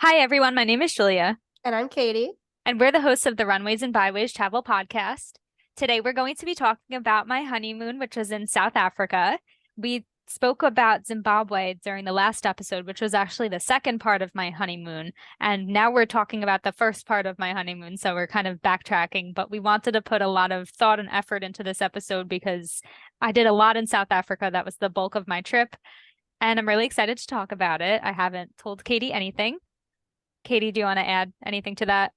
Hi, everyone. My name is Julia, And I'm Katie. and we're the hosts of the Runways and Byways travel podcast. Today, we're going to be talking about my honeymoon, which was in South Africa. We spoke about Zimbabwe during the last episode, which was actually the second part of my honeymoon. And now we're talking about the first part of my honeymoon. So we're kind of backtracking, but we wanted to put a lot of thought and effort into this episode because I did a lot in South Africa. That was the bulk of my trip. And I'm really excited to talk about it. I haven't told Katie anything. Katie, do you want to add anything to that?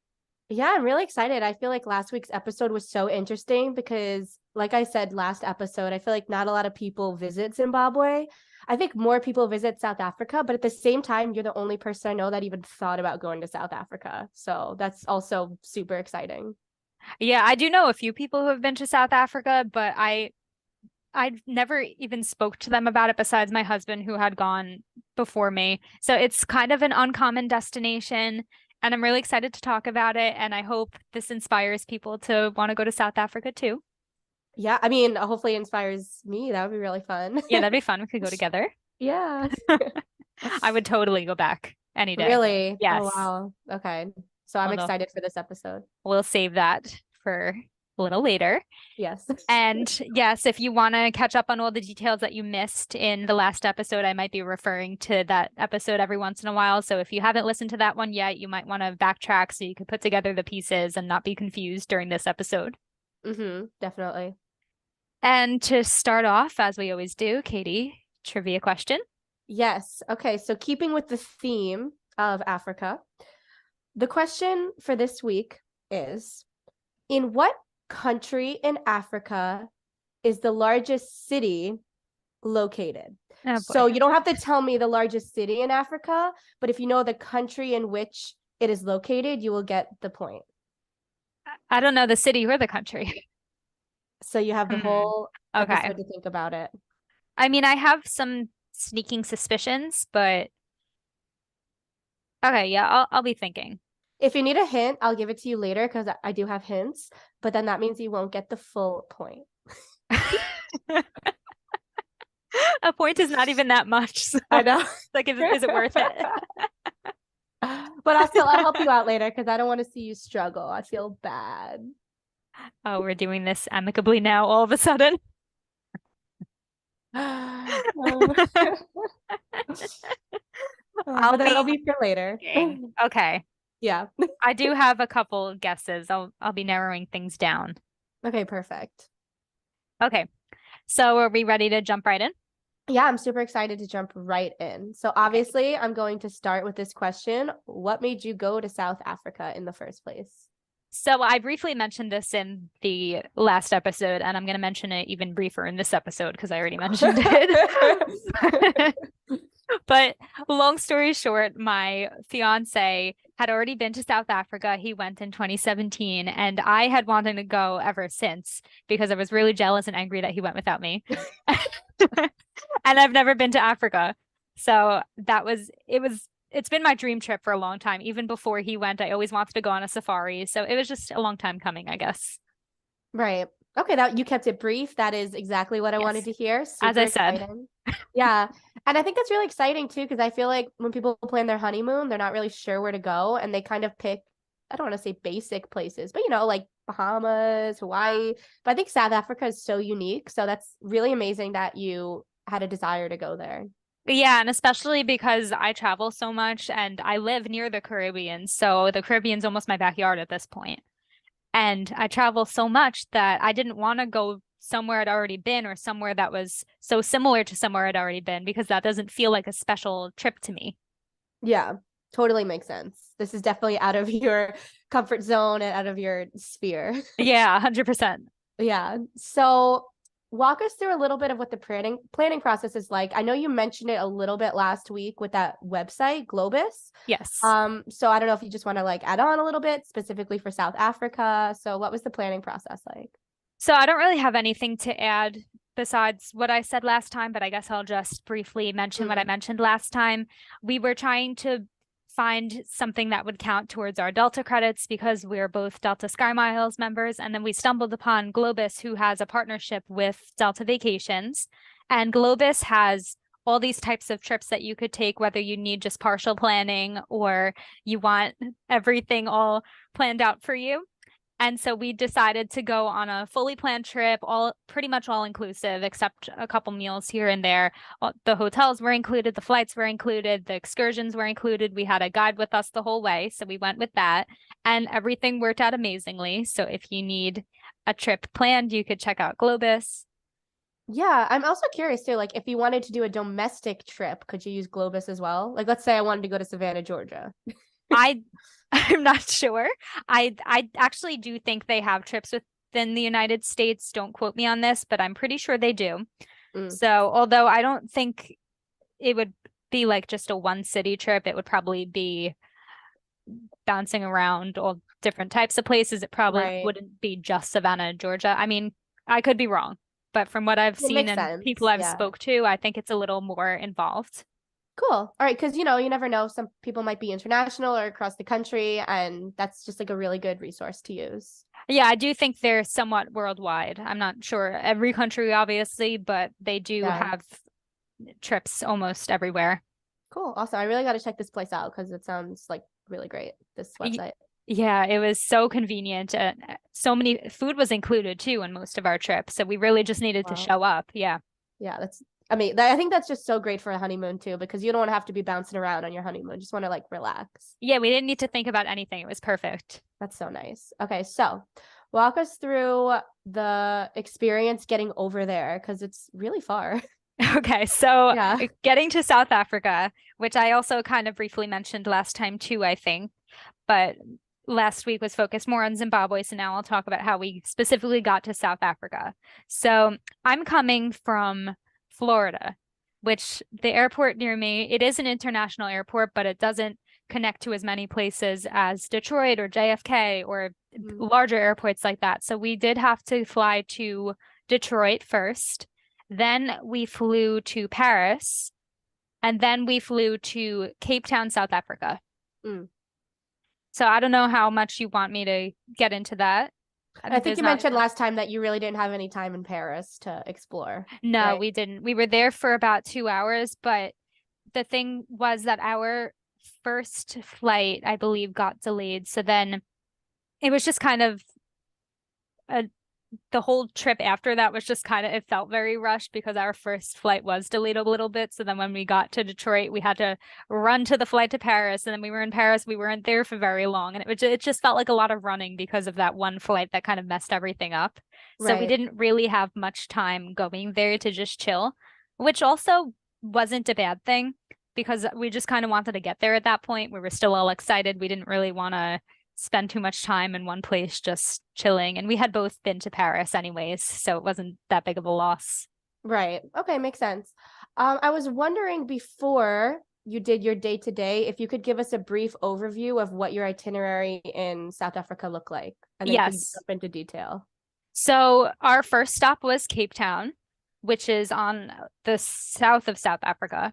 Yeah, I'm really excited. I feel like last week's episode was so interesting because, like I said last episode, I feel like not a lot of people visit Zimbabwe. I think more people visit South Africa, but at the same time, you're the only person I know that even thought about going to South Africa. So that's also super exciting. Yeah, I do know a few people who have been to South Africa, but I never even spoke to them about it besides my husband who had gone before me. So it's kind of an uncommon destination, and I'm really excited to talk about it, and I hope this inspires people to want to go to South Africa too. Yeah, I mean, hopefully it inspires me. That would be really fun. Yeah, that'd be fun. We could go together. Yeah. I would totally go back any day. Really? Oh, Yes. wow. Okay. So I'm Although excited for this episode. we'll save that for a little later. Yes. And yes, if you want to catch up on all the details that you missed in the last episode, I might be referring to that episode every once in a while. So if you haven't listened to that one yet, you might want to backtrack so you could put together the pieces and not be confused during this episode. Definitely. And to start off, as we always do, Katie, trivia question. Yes. Okay. So keeping with the theme of Africa, the question for this week is, in what country in Africa is the largest city located? Oh So boy. you don't have to tell me the largest city in Africa, but if you know the country in which it is located, you will get the point. I don't know the city or the country. So you have the Hmm. whole Okay. episode to think about it. I mean, I have some sneaking suspicions, but okay, yeah, I'll be thinking. If you need a hint, I'll give it to you later because I do have hints, but then that means you won't get the full point. A point is not even that much. So, I know. like, is it worth it? But I'll help you out later because I don't want to see you struggle. I feel bad. Oh, we're doing this amicably now all of a sudden. Um, I'll but be that'll be for later. thinking. Okay. Yeah. I do have a couple guesses. I'll be narrowing things down. Okay, perfect. Okay. So are we ready to jump right in? Yeah, I'm super excited to jump right in. So Okay. obviously, I'm going to start with this question. What made you go to South Africa in the first place? So I briefly mentioned this in the last episode, and I'm going to mention it even briefer in this episode because I already mentioned it. But long story short, my fiance had already been to South Africa. He went in 2017, and I had wanted to go ever since because I was really jealous and angry that he went without me. And I've never been to Africa. So it's been my dream trip for a long time. Even before he went, I always wanted to go on a safari. So it was just a long time coming, I guess. Right. Okay, that you kept it brief. That is exactly what I wanted Yes. to hear. As Super I said. exciting. Yeah. And I think that's really exciting too, because I feel like when people plan their honeymoon, they're not really sure where to go and they kind of pick, I don't want to say basic places, but like Bahamas, Hawaii. But I think South Africa is so unique. So that's really amazing that you had a desire to go there. Yeah, and especially because I travel so much and I live near the Caribbean. So the Caribbean's almost my backyard at this point. And I travel so much that I didn't want to go somewhere I'd already been or somewhere that was so similar to somewhere I'd already been because that doesn't feel like a special trip to me. Yeah, totally makes sense. This is definitely out of your comfort zone and out of your sphere. Yeah, 100%. Yeah. So walk us through a little bit of what the planning process is like. I know you mentioned it a little bit last week with that website, Globus. Yes. So I don't know if you just want to like add on a little bit specifically for South Africa. So what was the planning process like? So I don't really have anything to add besides what I said last time, but I guess I'll just briefly mention what I mentioned last time. We were trying to find something that would count towards our Delta credits because we're both Delta Sky Miles members. And then we stumbled upon Globus, who has a partnership with Delta Vacations. And Globus has all these types of trips that you could take, whether you need just partial planning or you want everything all planned out for you. And so we decided to go on a fully planned trip, all pretty much all inclusive, except a couple meals here and there. The hotels were included, the flights were included, the excursions were included. We had a guide with us the whole way, so we went with that, and everything worked out amazingly. So if you need a trip planned, you could check out Globus. Yeah, I'm also curious too, like if you wanted to do a domestic trip, could you use Globus as well? Like let's say I wanted to go to Savannah, Georgia. I I'm not sure. I actually do think they have trips within the United States. Don't quote me on this, but I'm pretty sure they do. Mm. So, although I don't think it would be like just a one city trip, it would probably be bouncing around all different types of places. It probably Right. wouldn't be just Savannah, Georgia. I mean, I could be wrong, but from what I've It seen makes and sense. people I've Yeah. spoke to, I think it's a little more involved. Cool. All right, because you never know. Some people might be international or across the country, and that's just like a really good resource to use. Yeah, I do think they're somewhat worldwide. I'm not sure every country, obviously, but they do Yeah. have trips almost everywhere. Cool. Awesome. I really got to check this place out because it sounds like really great, this website. Yeah, it was so convenient. So many food was included too in most of our trips. So we really just needed to Wow. show up. Yeah. Yeah, I think that's just so great for a honeymoon too, because you don't want to have to be bouncing around on your honeymoon. Just want to like relax. Yeah, we didn't need to think about anything. It was perfect. That's so nice. Okay, so walk us through the experience getting over there because it's really far. Okay, so Yeah. getting to South Africa, which I also kind of briefly mentioned last time too, I think, but last week was focused more on Zimbabwe. So now I'll talk about how we specifically got to South Africa. So I'm coming from Florida, which the airport near me, it is an international airport, but it doesn't connect to as many places as Detroit or JFK or larger airports like that. So we did have to fly to Detroit first. Then we flew to Paris, and then we flew to Cape Town, South Africa. Mm. So I don't know how much you want me to get into that. I think you mentioned last time that you really didn't have any time in Paris to explore. No, right? we didn't. We were there for about 2 hours, but the thing was that our first flight, I believe, got delayed. So then it was just kind of the whole trip after that was just kind of, it felt very rushed because our first flight was delayed a little bit. So then when we got to Detroit, we had to run to the flight to Paris. And then we were in Paris, we weren't there for very long. And it just felt like a lot of running because of that one flight that kind of messed everything up. So we didn't really have much time going there to just chill, which also wasn't a bad thing because we just kind of wanted to get there at that point. We were still all excited. We didn't really want to spend too much time in one place just chilling. And we had both been to Paris anyways, so it wasn't that big of a loss. Right. Okay, makes sense. I was wondering before you did your day to day, if you could give us a brief overview of what your itinerary in South Africa looked like, and then Yes. jump into detail. So our first stop was Cape Town, which is on the south of South Africa.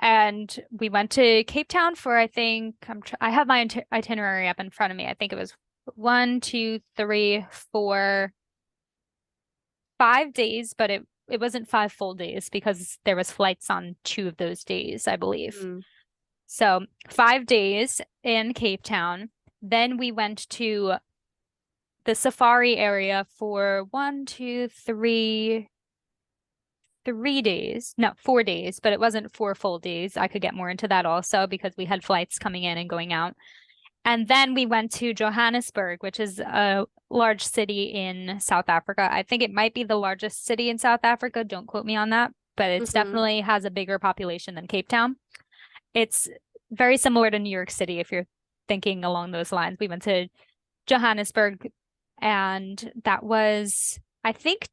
And we went to Cape Town for, I think, I have my itinerary up in front of me. I think it was 1, 2, 3, 4, 5 days, but it wasn't 5 full days because there was flights on 2 of those days, I believe. Mm. So 5 days in Cape Town. Then we went to the safari area for 3 days. No, 4 days, but it wasn't 4 full days. I could get more into that also because we had flights coming in and going out. And then we went to Johannesburg, which is a large city in South Africa. I think it might be the largest city in South Africa. Don't quote me on that, but it's definitely has a bigger population than Cape Town. It's very similar to New York City if you're thinking along those lines. We went to Johannesburg, and that was, I think,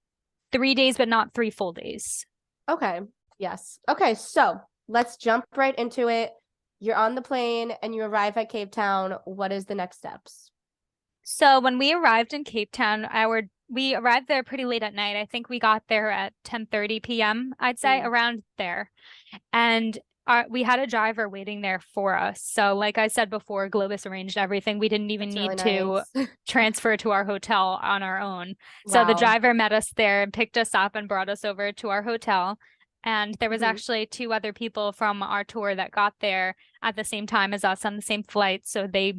3 days, but not 3 full days. Okay. Yes. Okay. So let's jump right into it. You're on the plane and you arrive at Cape Town. What is the next steps? So when we arrived in Cape Town, we arrived there pretty late at night. I think we got there at 10:30 p.m., I'd say, around there. And we had a driver waiting there for us. So like I said before, Globus arranged everything. We didn't even need to transfer to our hotel on our own. So the driver met us there and picked us up and brought us over to our hotel. And there was actually 2 other people from our tour that got there at the same time as us on the same flight. So they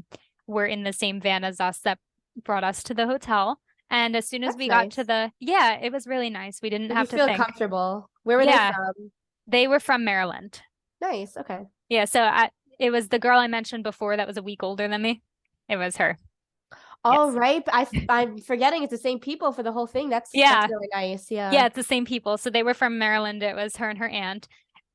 were in the same van as us that brought us to the hotel. And as soon as we got to yeah, it was really nice. We didn't have to think. You feel comfortable. Where were they from? They were from Maryland. Nice. Okay. Yeah. So it was the girl I mentioned before that was a week older than me. It was her. Oh, yes. Right. I'm forgetting it's the same people for the whole thing. That's really nice. Yeah. Yeah, it's the same people. So they were from Maryland. It was her and her aunt.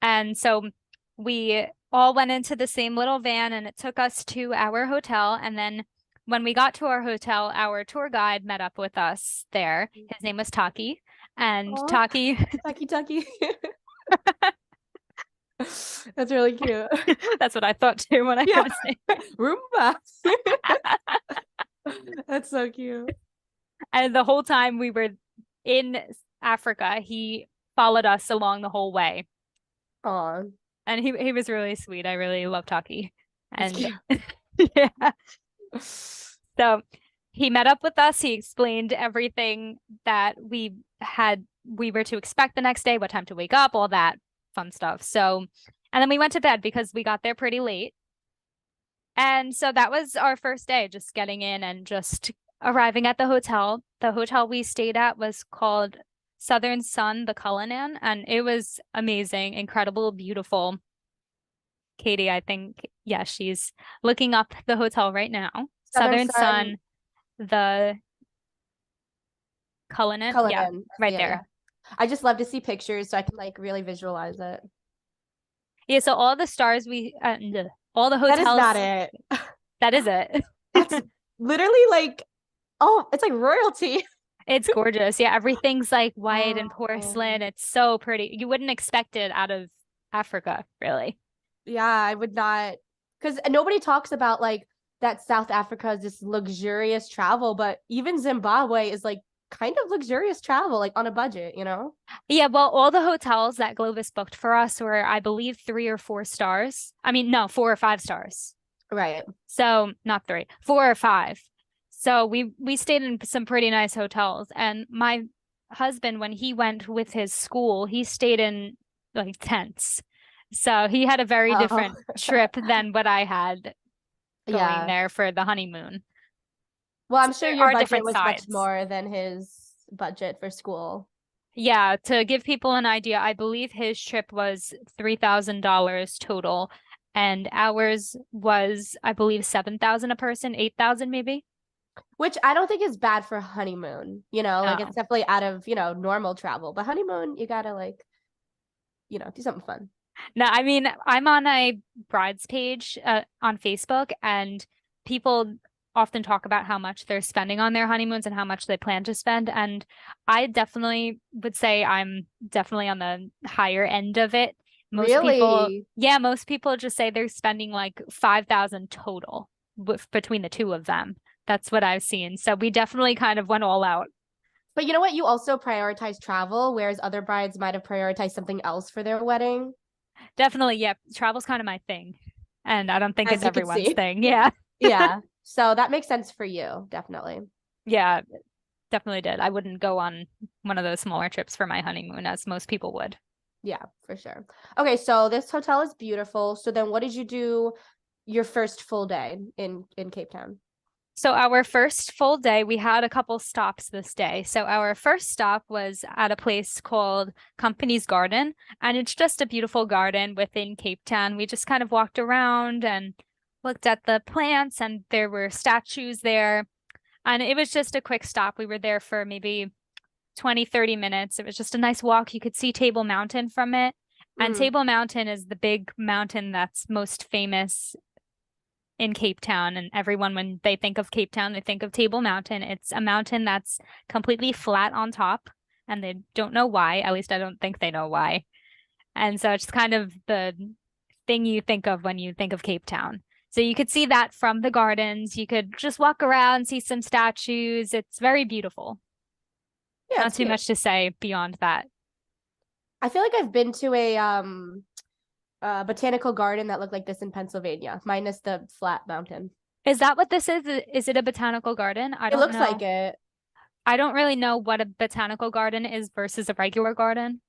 And so we all went into the same little van and it took us to our hotel. And then when we got to our hotel, our tour guide met up with us there. His name was Taki. And Taki. Taki. That's really cute. That's what I thought too when I heard his name. Roomba. That's so cute. And the whole time we were in Africa, he followed us along the whole way. Aww. And he was really sweet. I really love Taki. And yeah. So he met up with us. He explained everything that we were to expect the next day, what time to wake up, all that fun stuff. So, and then we went to bed because we got there pretty late. And so that was our first day, just getting in and just arriving at the hotel. The hotel we stayed at was called Southern Sun, the Cullinan, and it was amazing, incredible, beautiful. Katie, I think, yeah, she's looking up the hotel right now. Southern Sun, the Cullinan. Yeah, right there. Yeah. I just love to see pictures so I can like really visualize it. Yeah, so all the stars all the hotels. That is not it. That is it. It's literally like, it's like royalty. It's gorgeous. Yeah, everything's like white and porcelain. It's so pretty. You wouldn't expect it out of Africa, really. Yeah, I would not, because nobody talks about like that South Africa is this luxurious travel, but even Zimbabwe is like kind of luxurious travel, like on a budget, you know? Yeah, well, all the hotels that Globus booked for us were, I believe, 3 or 4 stars. I mean, no, 4 or 5 stars. Right. So not 3, 4 or 5. So we stayed in some pretty nice hotels. And my husband, when he went with his school, he stayed in like tents. So he had a very different trip than what I had going there for the honeymoon. Well, I'm sure your budget was much more than his budget for school. Yeah, to give people an idea, I believe his trip was $3,000 total, and ours was, I believe, $7,000 a person, $8,000 maybe. Which I don't think is bad for honeymoon. You know, like it's definitely out of normal travel, but honeymoon you gotta like, do something fun. No, I mean, I'm on a brides page on Facebook, and people often talk about how much they're spending on their honeymoons and how much they plan to spend. And I definitely would say I'm definitely on the higher end of it. Most people just say they're spending like $5,000 total between the 2 of them. That's what I've seen. So we definitely kind of went all out. But you know what? You also prioritize travel, whereas other brides might have prioritized something else for their wedding. Definitely, yeah. Travel's kind of my thing. And I don't think it's everyone's thing. Yeah. Yeah. So that makes sense for you, definitely. Yeah, definitely did. I wouldn't go on one of those smaller trips for my honeymoon as most people would. Yeah, for sure. Okay, so this hotel is beautiful. So then what did you do your first full day in Cape Town? So our first full day, we had a couple stops this day. So our first stop was at a place called Company's Garden, and it's just a beautiful garden within Cape Town. We just kind of walked around and looked at the plants, and there were statues there. And it was just a quick stop. We were there for maybe 20, 30 minutes. It was just a nice walk. You could see Table Mountain from it. And Table Mountain is the big mountain that's most famous in Cape Town, and everyone, when they think of Cape Town, they think of Table Mountain. It's a mountain that's completely flat on top, and they don't know why. At least I don't think they know why. And so it's kind of the thing you think of when you think of Cape Town. So you could see that from the gardens. You could just walk around, see some statues. It's very beautiful. Yeah, not too much to say beyond that. I feel like I've been to a botanical garden that looked like this in Pennsylvania, minus the flat mountain. Is that what this is? Is it a botanical garden? I don't know. It looks like it. I don't really know what a botanical garden is versus a regular garden.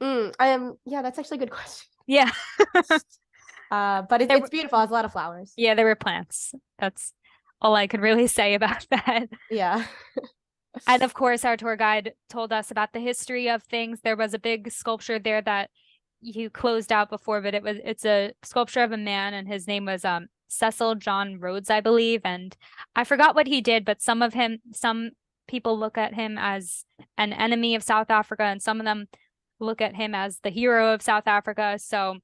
Yeah, that's actually a good question. Yeah. But it's beautiful. It has a lot of flowers. Yeah, there were plants. That's all I could really say about that. Yeah. And of course, our tour guide told us about the history of things. There was a big sculpture there that you closed out before, but it's a sculpture of a man, and his name was Cecil John Rhodes, I believe. And I forgot what he did, but some people look at him as an enemy of South Africa, and some of them look at him as the hero of South Africa. So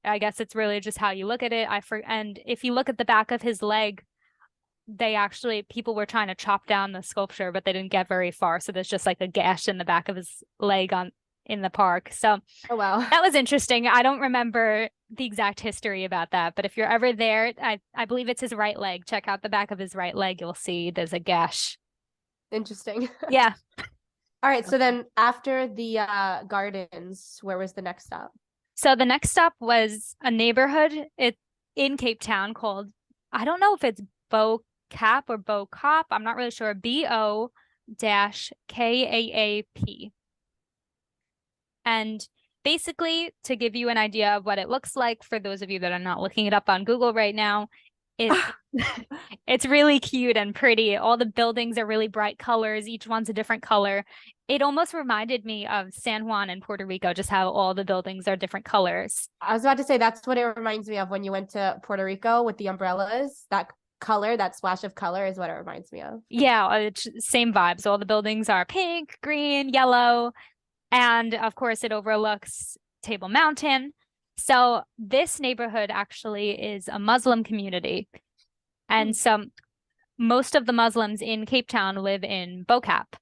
I guess it's really just how you look at it. And if you look at the back of his leg, people were trying to chop down the sculpture, but they didn't get very far. So there's just like a gash in the back of his leg in the park. So oh wow, that was interesting. I don't remember the exact history about that, but if you're ever there, I believe it's his right leg. Check out the back of his right leg. You'll see there's a gash. Interesting. Yeah. All right. So then after the gardens, where was the next stop? So the next stop was a neighborhood in Cape Town called, I don't know if it's Bo Cap or Bo Cop. I'm not really sure. BO-KAAP. And basically, to give you an idea of what it looks like, for those of you that are not looking it up on Google right now, it's really cute and pretty. All the buildings are really bright colors. Each one's a different color. It almost reminded me of San Juan in Puerto Rico, just how all the buildings are different colors. I was about to say that's what it reminds me of when you went to Puerto Rico with the umbrellas. That color, that splash of color is what it reminds me of. Yeah, it's same vibes. All the buildings are pink, green, yellow, and of course it overlooks Table Mountain. So this neighborhood actually is a Muslim community. And so most of the Muslims in Cape Town live in Bo Cap.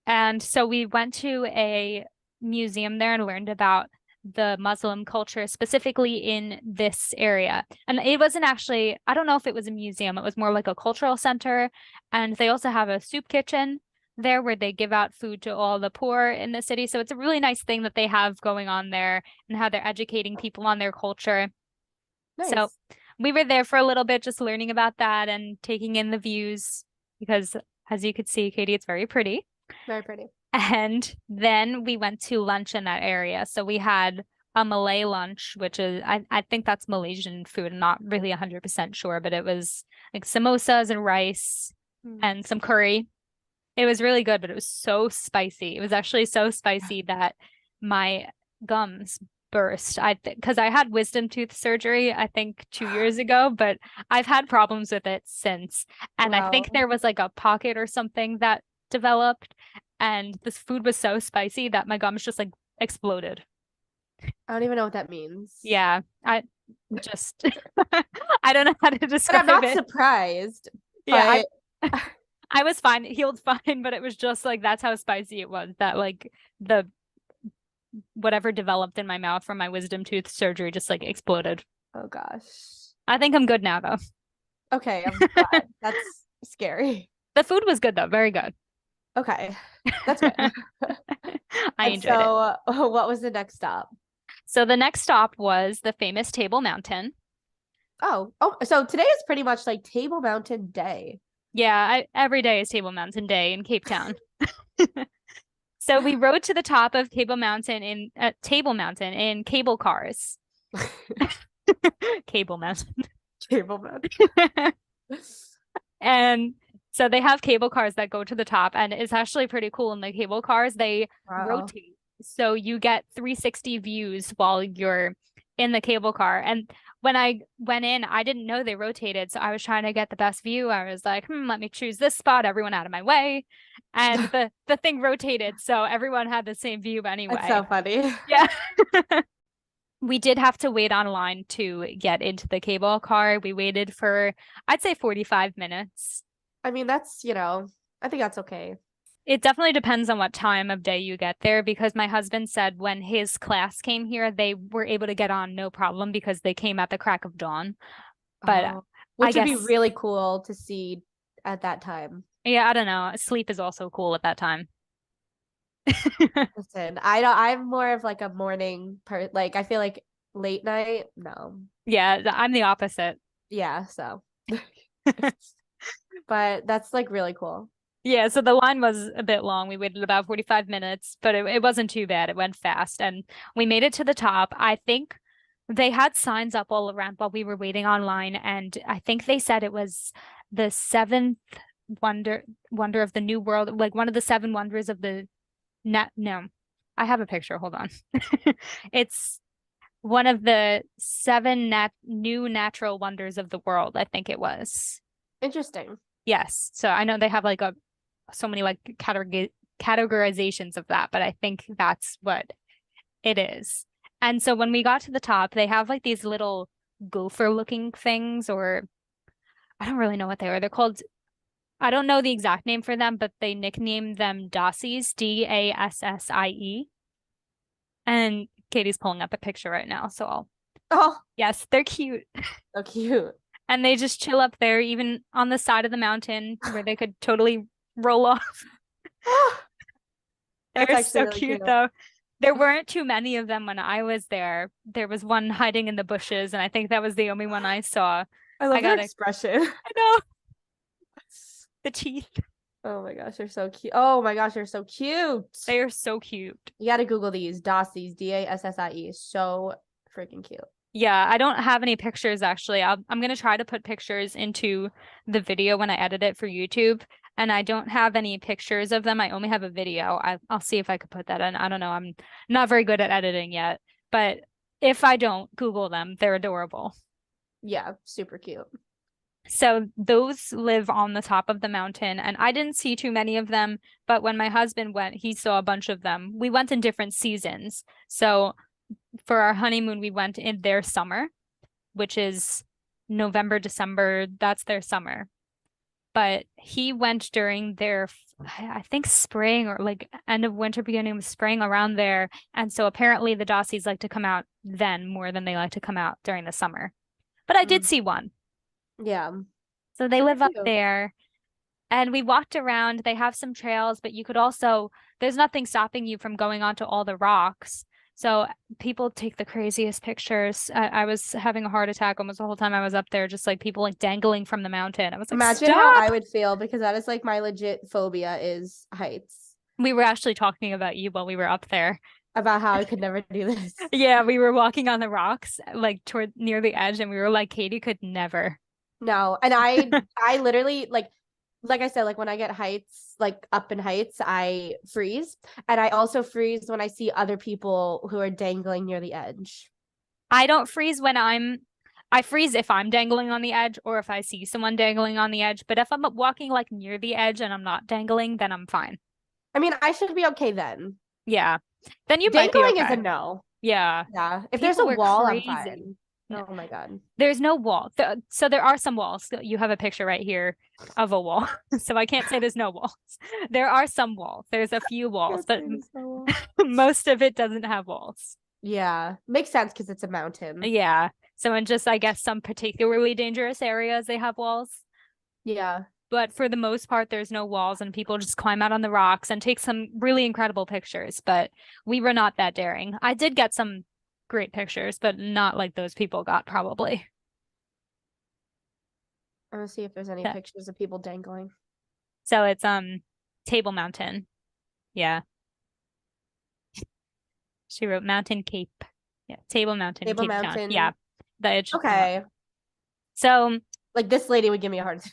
And so we went to a museum there and learned about the Muslim culture specifically in this area. And it wasn't actually, I don't know if it was a museum, it was more like a cultural center. And they also have a soup kitchen there where they give out food to all the poor in the city. So it's a really nice thing that they have going on there and how they're educating people on their culture. Nice. So we were there for a little bit, just learning about that and taking in the views because, as you could see, Katie, it's very pretty. Very pretty. And then we went to lunch in that area. So we had a Malay lunch, which is, I think that's Malaysian food. I'm not really 100% sure, but it was like samosas and rice and some curry. It was really good, but it was so spicy. It was actually so spicy that my gums burst. Because I had wisdom tooth surgery, I think 2 years ago, but I've had problems with it since. And I think there was like a pocket or something that developed, and this food was so spicy that my gums just like exploded. I don't even know what that means. Yeah, I just I don't know how to describe it. But I'm not surprised. Yeah, I was fine, healed fine, but it was just like that's how spicy it was. That like the whatever developed in my mouth from my wisdom tooth surgery just like exploded. Oh gosh. I think I'm good now though. Okay, I'm glad. That's scary. The food was good though, very good. Okay, that's good. I enjoyed it. So what was the next stop? So the next stop was the famous Table Mountain. Oh, so today is pretty much like Table Mountain Day. Yeah, every day is Table Mountain Day in Cape Town. So we rode to the top of Table Mountain in cable cars. Cable Mountain. Table Mountain. And so they have cable cars that go to the top, and it's actually pretty cool. In the cable cars, they rotate. So you get 360 views while you're in the cable car. And when I went in, I didn't know they rotated. So I was trying to get the best view. I was like, let me choose this spot, everyone out of my way. And the thing rotated. So everyone had the same view anyway. That's so funny. Yeah. We did have to wait online to get into the cable car. We waited for, I'd say 45 minutes. I mean, that's, I think that's okay. It definitely depends on what time of day you get there, because my husband said when his class came here, they were able to get on no problem because they came at the crack of dawn. But which would be really cool to see at that time. Yeah, I don't know. Sleep is also cool at that time. Listen, I'm more of like a morning like I feel like late night, no. Yeah, I'm the opposite. Yeah, so. But that's like really cool. Yeah, so the line was a bit long. We waited about 45 minutes, but it wasn't too bad. It went fast and we made it to the top. I think they had signs up all around while we were waiting online, and I think they said it was the seventh wonder of the new world, like one of the seven wonders of the net. No, I have a picture. Hold on. It's one of the seven new natural wonders of the world, I think it was. Interesting. Yes. So I know they have like so many like categorizations of that, but I think that's what it is. And so when we got to the top, they have like these little gopher looking things, or I don't really know what they are. They're called, I don't know the exact name for them, but they nicknamed them Dassies, Dassie. And Katie's pulling up a picture right now, so Oh, yes, they're cute. so cute. And they just chill up there, even on the side of the mountain where they could totally roll off. That's They're actually so really cute cute. though. There weren't too many of them when I was there. There was one hiding in the bushes, and I think that was the only one I saw. I I love their got expression. I know, the teeth. Oh my gosh, they're so cute. Oh my gosh, they're so cute. They are so cute. You gotta Google these Dassies, Dassie. So freaking cute. Yeah, I don't have any pictures actually. I'm gonna try to put pictures into the video when I edit it for YouTube, and I don't have any pictures of them. I only have a video. I'll see if I could put that in. I don't know. I'm not very good at editing yet, but if I don't, Google them. They're adorable. Yeah, super cute. So those live on the top of the mountain, and I didn't see too many of them, but when my husband went, he saw a bunch of them. We went in different seasons. So for our honeymoon, we went in their summer, which is November, December. That's their summer. But he went during their, I think, spring or like end of winter, beginning of spring, around there. And so apparently the Dossies like to come out then more than they like to come out during the summer. But I did see one. Yeah. So they live up Cute. there. And we walked around. They have some trails, but you could also, there's nothing stopping you from going onto all the rocks. So people take the craziest pictures. I was having a heart attack almost the whole time I was up there, just like people like dangling from the mountain. I was like, Imagine how stop. I would feel, because that is like my legit phobia is heights. We were actually talking about you while we were up there. About how I could never do this. Yeah, we were walking on the rocks, like toward near the edge, and we were like, Katie could never. No, and I literally like I said, like when I get heights, like up in heights, I freeze. And I also freeze when I see other people who are dangling near the edge. I don't freeze when I freeze if I'm dangling on the edge or if I see someone dangling on the edge. But if I'm walking like near the edge and I'm not dangling, then I'm fine. I mean, I should be okay then. Yeah. Then you might be Dangling is okay. a no. Yeah. Yeah. If there's a People were wall, I'm crazy. fine. No. Oh my God. There's no wall. So there are some walls. You have a picture right here of a wall. So I can't say there's no walls. There are some walls. There's a few walls, but most of it doesn't have walls. Yeah. Makes sense because it's a mountain. Yeah. So in just, I guess, some particularly dangerous areas, they have walls. Yeah. But for the most part, there's no walls and people just climb out on the rocks and take some really incredible pictures. But we were not that daring. I did get some great pictures, but not like those people got probably. I'm gonna see if there's any pictures of people dangling. So it's Table Mountain. Yeah. She wrote Mountain Cape. Yeah, Table Mountain, Table Cape Mountain. Town. Yeah. Okay. So like this lady would give me a heart attack.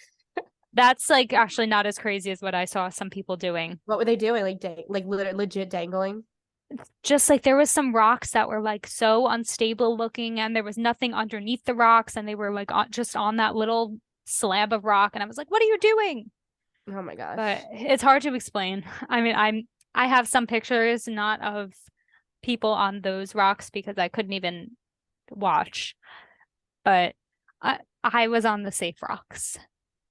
That's like actually not as crazy as what I saw some people doing. What were they doing? Like legit dangling? Just like there was some rocks that were like so unstable looking and there was nothing underneath the rocks and they were like just on that little slab of rock and I was like, what are you doing? Oh my gosh. But it's hard to explain. I mean, I have some pictures not of people on those rocks because I couldn't even watch. But I was on the safe rocks.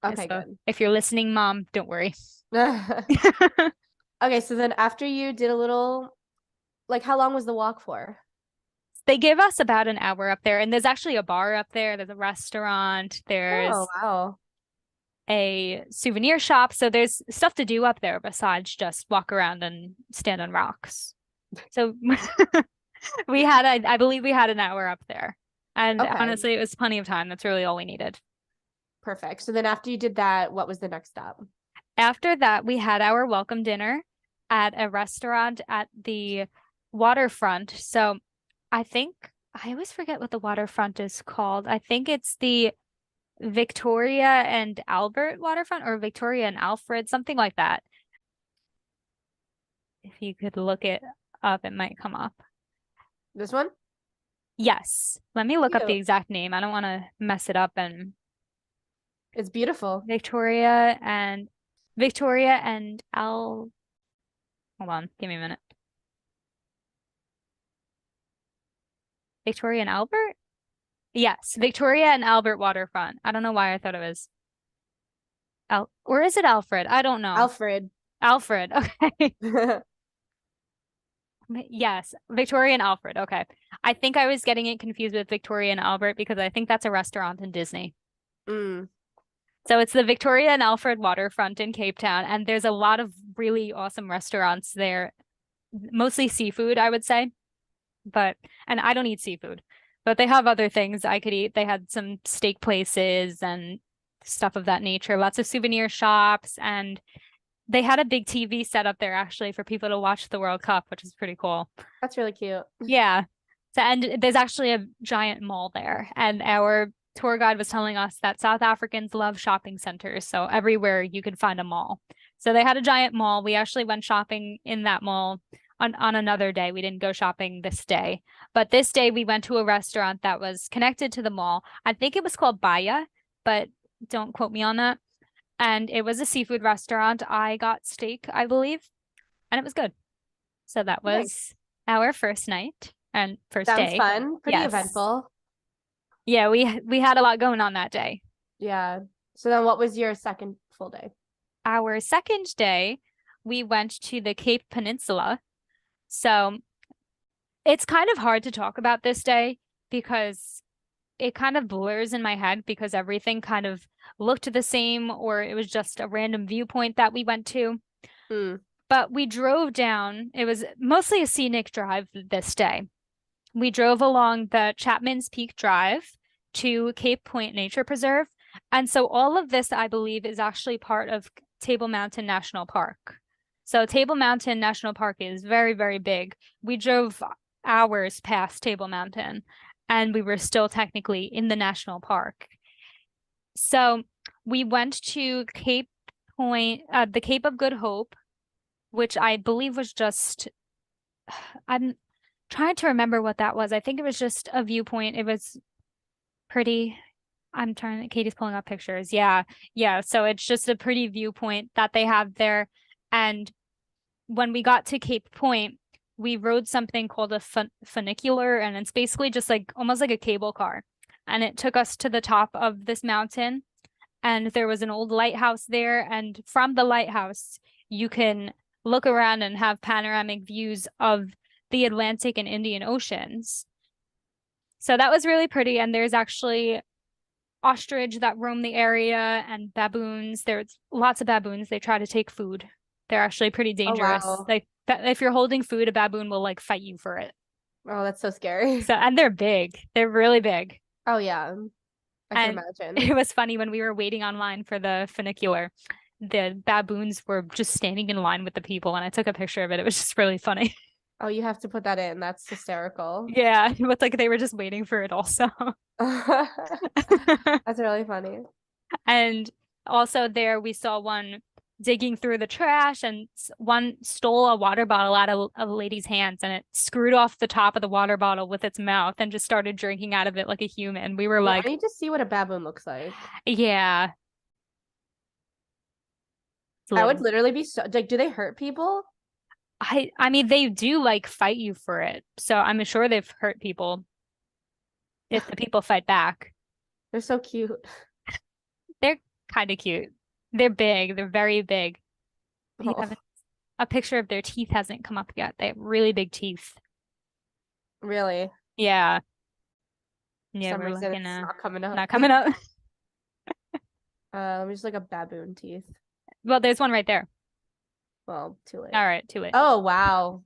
Okay, so good. If you're listening, Mom, don't worry. Okay, so then after you did a little, like how long was the walk for? They give us about an hour up there, and there's actually a bar up there. There's a restaurant. There's wow. a souvenir shop. So there's stuff to do up there besides just walk around and stand on rocks. So I believe we had an hour up there. And honestly, it was plenty of time. That's really all we needed. Perfect. So then after you did that, what was the next step? After that, we had our welcome dinner at a restaurant at the waterfront. So I always forget what the waterfront is called. I think it's the Victoria and Albert waterfront or Victoria and Alfred, something like that. If you could look it up, it might come up. This one? Yes. Let me look up the Cute. exact name. I don't want to mess it up. And It's beautiful. Victoria and Al. Hold on, give me a minute. Victoria and Albert? Yes, Victoria and Albert waterfront. I don't know why I thought it was or is it Alfred? I don't know. Alfred. Alfred. Okay. Yes, Victoria and Alfred. Okay. I think I was getting it confused with Victoria and Albert because I think that's a restaurant in Disney. Mm. So it's the Victoria and Alfred waterfront in Cape Town, and there's a lot of really awesome restaurants there, mostly seafood, I would say. And I don't eat seafood, but they have other things I could eat. They had some steak places and stuff of that nature, lots of souvenir shops, and they had a big TV set up there actually for people to watch the World Cup, which is pretty cool. That's really cute. Yeah. So, and there's actually a giant mall there, and our tour guide was telling us that South Africans love shopping centers, so everywhere you could find a mall. So they had a giant mall. We actually went shopping in that mall on another day. We didn't go shopping this day, but this day we went to a restaurant that was connected to the mall. I think it was called Baya, but don't quote me on that. And it was a seafood restaurant. I got steak, I believe, and it was good. So that was Nice. our first night and first Sounds day. fun. Pretty Yes. eventful. Yeah, we had a lot going on that day. Yeah. So then what was your second full day? Our second day, we went to the Cape Peninsula. So it's kind of hard to talk about this day because it kind of blurs in my head because everything kind of looked the same or it was just a random viewpoint that we went to. Mm. But we drove down. It was mostly a scenic drive this day. We drove along the Chapman's Peak Drive to Cape Point Nature Preserve. And so all of this, I believe, is actually part of Table Mountain National Park. So Table Mountain National Park is very, very big. We drove hours past Table Mountain and we were still technically in the national park. So we went to Cape Point, the Cape of Good Hope, which I believe was just, I'm trying to remember what that was. I think it was just a viewpoint. It was pretty. Katie's pulling up pictures. Yeah. Yeah. So it's just a pretty viewpoint that they have there. And when we got to Cape Point, we rode something called a funicular, and it's basically just like almost like a cable car. And it took us to the top of this mountain. And there was an old lighthouse there. And from the lighthouse, you can look around and have panoramic views of the Atlantic and Indian Oceans. So that was really pretty. And there's actually ostrich that roam the area and baboons. There's lots of baboons. They try to take food. They're actually pretty dangerous. Oh, wow. Like if you're holding food, a baboon will like fight you for it. Oh, that's so scary. So, and they're big. They're really big. Oh, yeah. I can imagine. It was funny when we were waiting online for the funicular. The baboons were just standing in line with the people, and I took a picture of it. It was just really funny. Oh, you have to put that in. That's hysterical. Yeah, it looked like they were just waiting for it also. That's really funny. And also there we saw one digging through the trash, and one stole a water bottle out of a lady's hands, and it screwed off the top of the water bottle with its mouth and just started drinking out of it like a human. We were like, I need to see what a baboon looks like. Yeah. I would literally be so like, do they hurt people? I mean, they do like fight you for it. So I'm sure they've hurt people if the people fight back. They're so cute. They're kind of cute. They're big. They're very big. A picture of their teeth hasn't come up yet. They have really big teeth. Really? Yeah. For Yeah, some we're reason looking it's not coming up. not coming up. Let me just look up baboon teeth. Well, there's one right there. Well, too late. All right, too late. Oh, wow.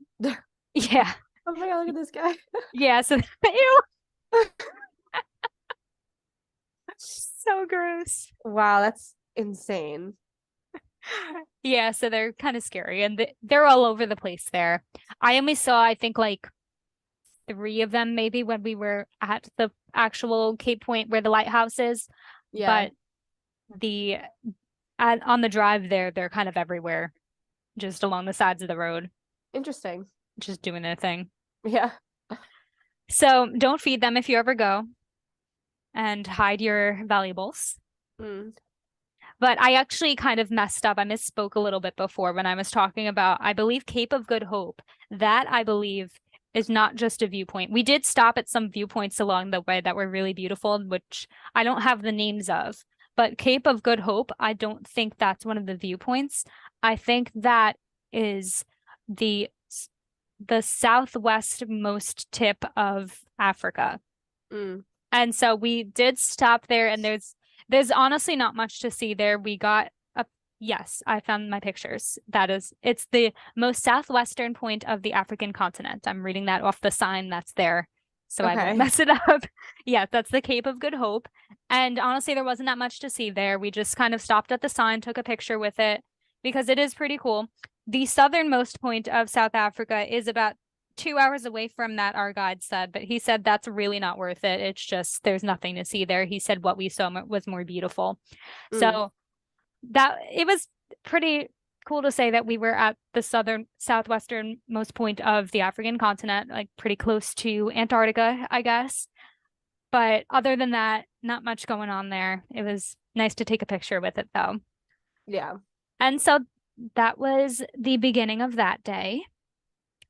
Yeah. Oh my God, look at this guy. Yeah, so ew. So gross. Wow, that's insane. Yeah, so they're kind of scary and they're all over the place there. I only saw, I think, like three of them maybe when we were at the actual Cape Point where the lighthouse is, Yeah. but the on the drive there, they're kind of everywhere, just along the sides of the road, Interesting. just doing their thing. Yeah. So don't feed them if you ever go, and hide your valuables. Mm. But I actually kind of messed up. I misspoke a little bit before when I was talking about, I believe, Cape of Good Hope. That, I believe, is not just a viewpoint. We did stop at some viewpoints along the way that were really beautiful, which I don't have the names of. But Cape of Good Hope, I don't think that's one of the viewpoints. I think that is the the southwestmost tip of Africa. Mm. And so we did stop there, and there's honestly not much to see there. We got a yes, I found my pictures. It's the most southwestern point of the African continent. I'm reading that off the sign that's there, so I won't Okay. mess it up. Yeah, that's the Cape of Good Hope. And honestly, there wasn't that much to see there. We just kind of stopped at the sign, took a picture with it because it is pretty cool. The southernmost point of South Africa is about 2 hours away from that, our guide said, but he said that's really not worth it. It's just there's nothing to see there. He said what we saw was more beautiful. Mm. So that it was pretty cool to say that we were at the southwesternmost point of the African continent, like pretty close to Antarctica, I guess. But other than that, not much going on there. It was nice to take a picture with it though. Yeah. And so that was the beginning of that day.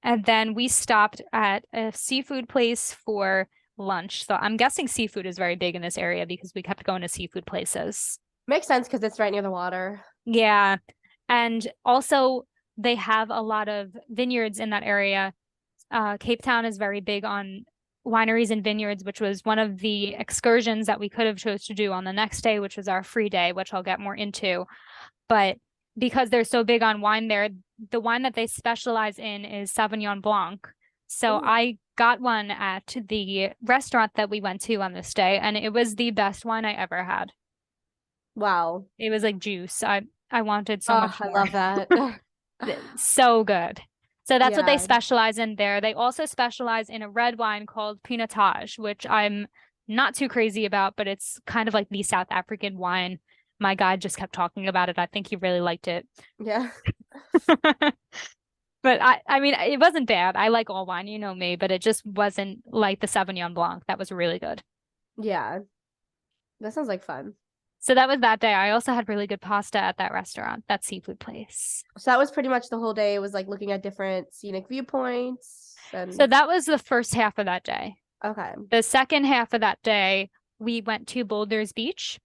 And then we stopped at a seafood place for lunch. So I'm guessing seafood is very big in this area because we kept going to seafood places. Makes sense because it's right near the water. Yeah. And also, they have a lot of vineyards in that area. Cape Town is very big on wineries and vineyards, which was one of the excursions that we could have chose to do on the next day, which was our free day, which I'll get more into. But because they're so big on wine there, the wine that they specialize in is Sauvignon Blanc. So Ooh. I got one at the restaurant that we went to on this day, and it was the best wine I ever had. Wow. It was like juice. I wanted so Oh, much I more. love that. So good. So that's what they Yeah. specialize in there. They also specialize in a red wine called Pinotage, which I'm not too crazy about, but it's kind of like the South African wine. My guide just kept talking about it. I think he really liked it. Yeah. But I mean, it wasn't bad. I like all wine, you know me, but it just wasn't like the Sauvignon Blanc. That was really good. Yeah. That sounds like fun. So that was that day. I also had really good pasta at that restaurant, that seafood place. So that was pretty much the whole day. It was like looking at different scenic viewpoints So and that was the first half of that day. okay. The second half of that day, we went to Boulders Beach,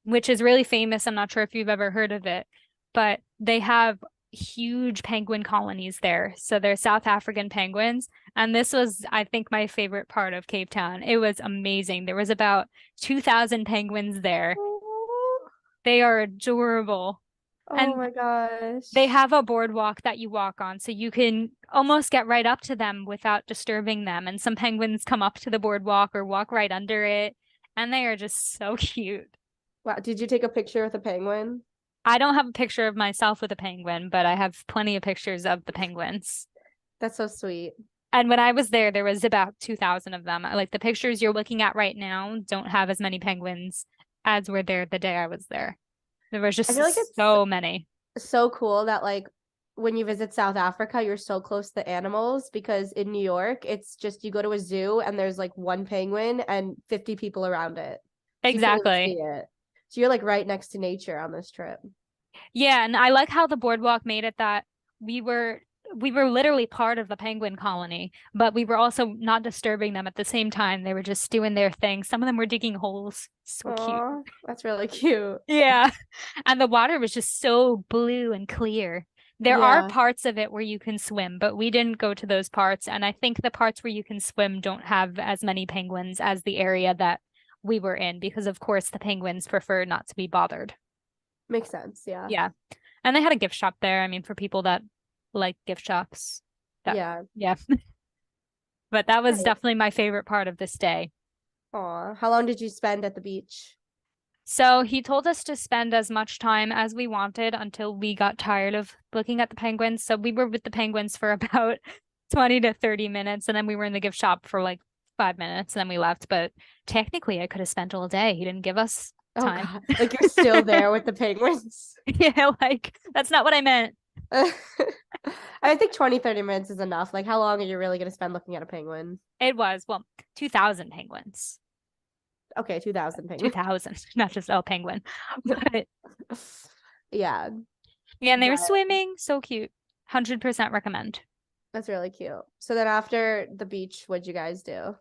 which is really famous. I'm not sure if you've ever heard of it, but they have huge penguin colonies there. So they're South African penguins. And this was, I think, my favorite part of Cape Town. It was amazing. There was about 2,000 penguins there. They are adorable. Oh And my they gosh. have a boardwalk that you walk on, so you can almost get right up to them without disturbing them. And some penguins come up to the boardwalk or walk right under it, and they are just so cute. Wow. Did you take a picture with a penguin? I don't have a picture of myself with a penguin, but I have plenty of pictures of the penguins. That's so sweet. And when I was there was about 2,000 of them. Like the pictures you're looking at right now don't have as many penguins as were there the day I was there. There was I feel like just it's so many. so cool that like when you visit South Africa, you're so close to animals because in New York, it's just you go to a zoo and there's like one penguin and 50 people around it. So you can't even Exactly. see it. So you're like right next to nature on this trip. Yeah, and I like how the boardwalk made it that we were we were literally part of the penguin colony, but we were also not disturbing them at the same time. They were just doing their thing. Some of them were digging holes. So cute. Aw, that's really cute. Yeah. And the water was just so blue and clear. There are Yeah, parts of it where you can swim, but we didn't go to those parts. And I think the parts where you can swim don't have as many penguins as the area that we were in, because of course the penguins prefer not to be bothered. makes sense. Yeah. Yeah. And they had a gift shop there. I mean, for people that like gift shops. That Yeah. yeah. But that was Right. definitely my favorite part of this day. Aw, how long did you spend at the beach? So he told us to spend as much time as we wanted until we got tired of looking at the penguins. So we were with the penguins for about 20 to 30 minutes, and then we were in the gift shop for like 5 minutes, and then we left. But technically, I could have spent all day. He didn't give us Oh time. God, like you're still there with the penguins. Yeah, like that's not what I meant. I think 20, 30 minutes is enough. Like, how long are you really going to spend looking at a penguin? It was, well, 2,000 penguins. Okay, 2,000 penguins. 2,000, not just a penguin. But Yeah, yeah, and they were but swimming. So cute. 100% recommend. that's really cute. So then after the beach, what'd you guys do?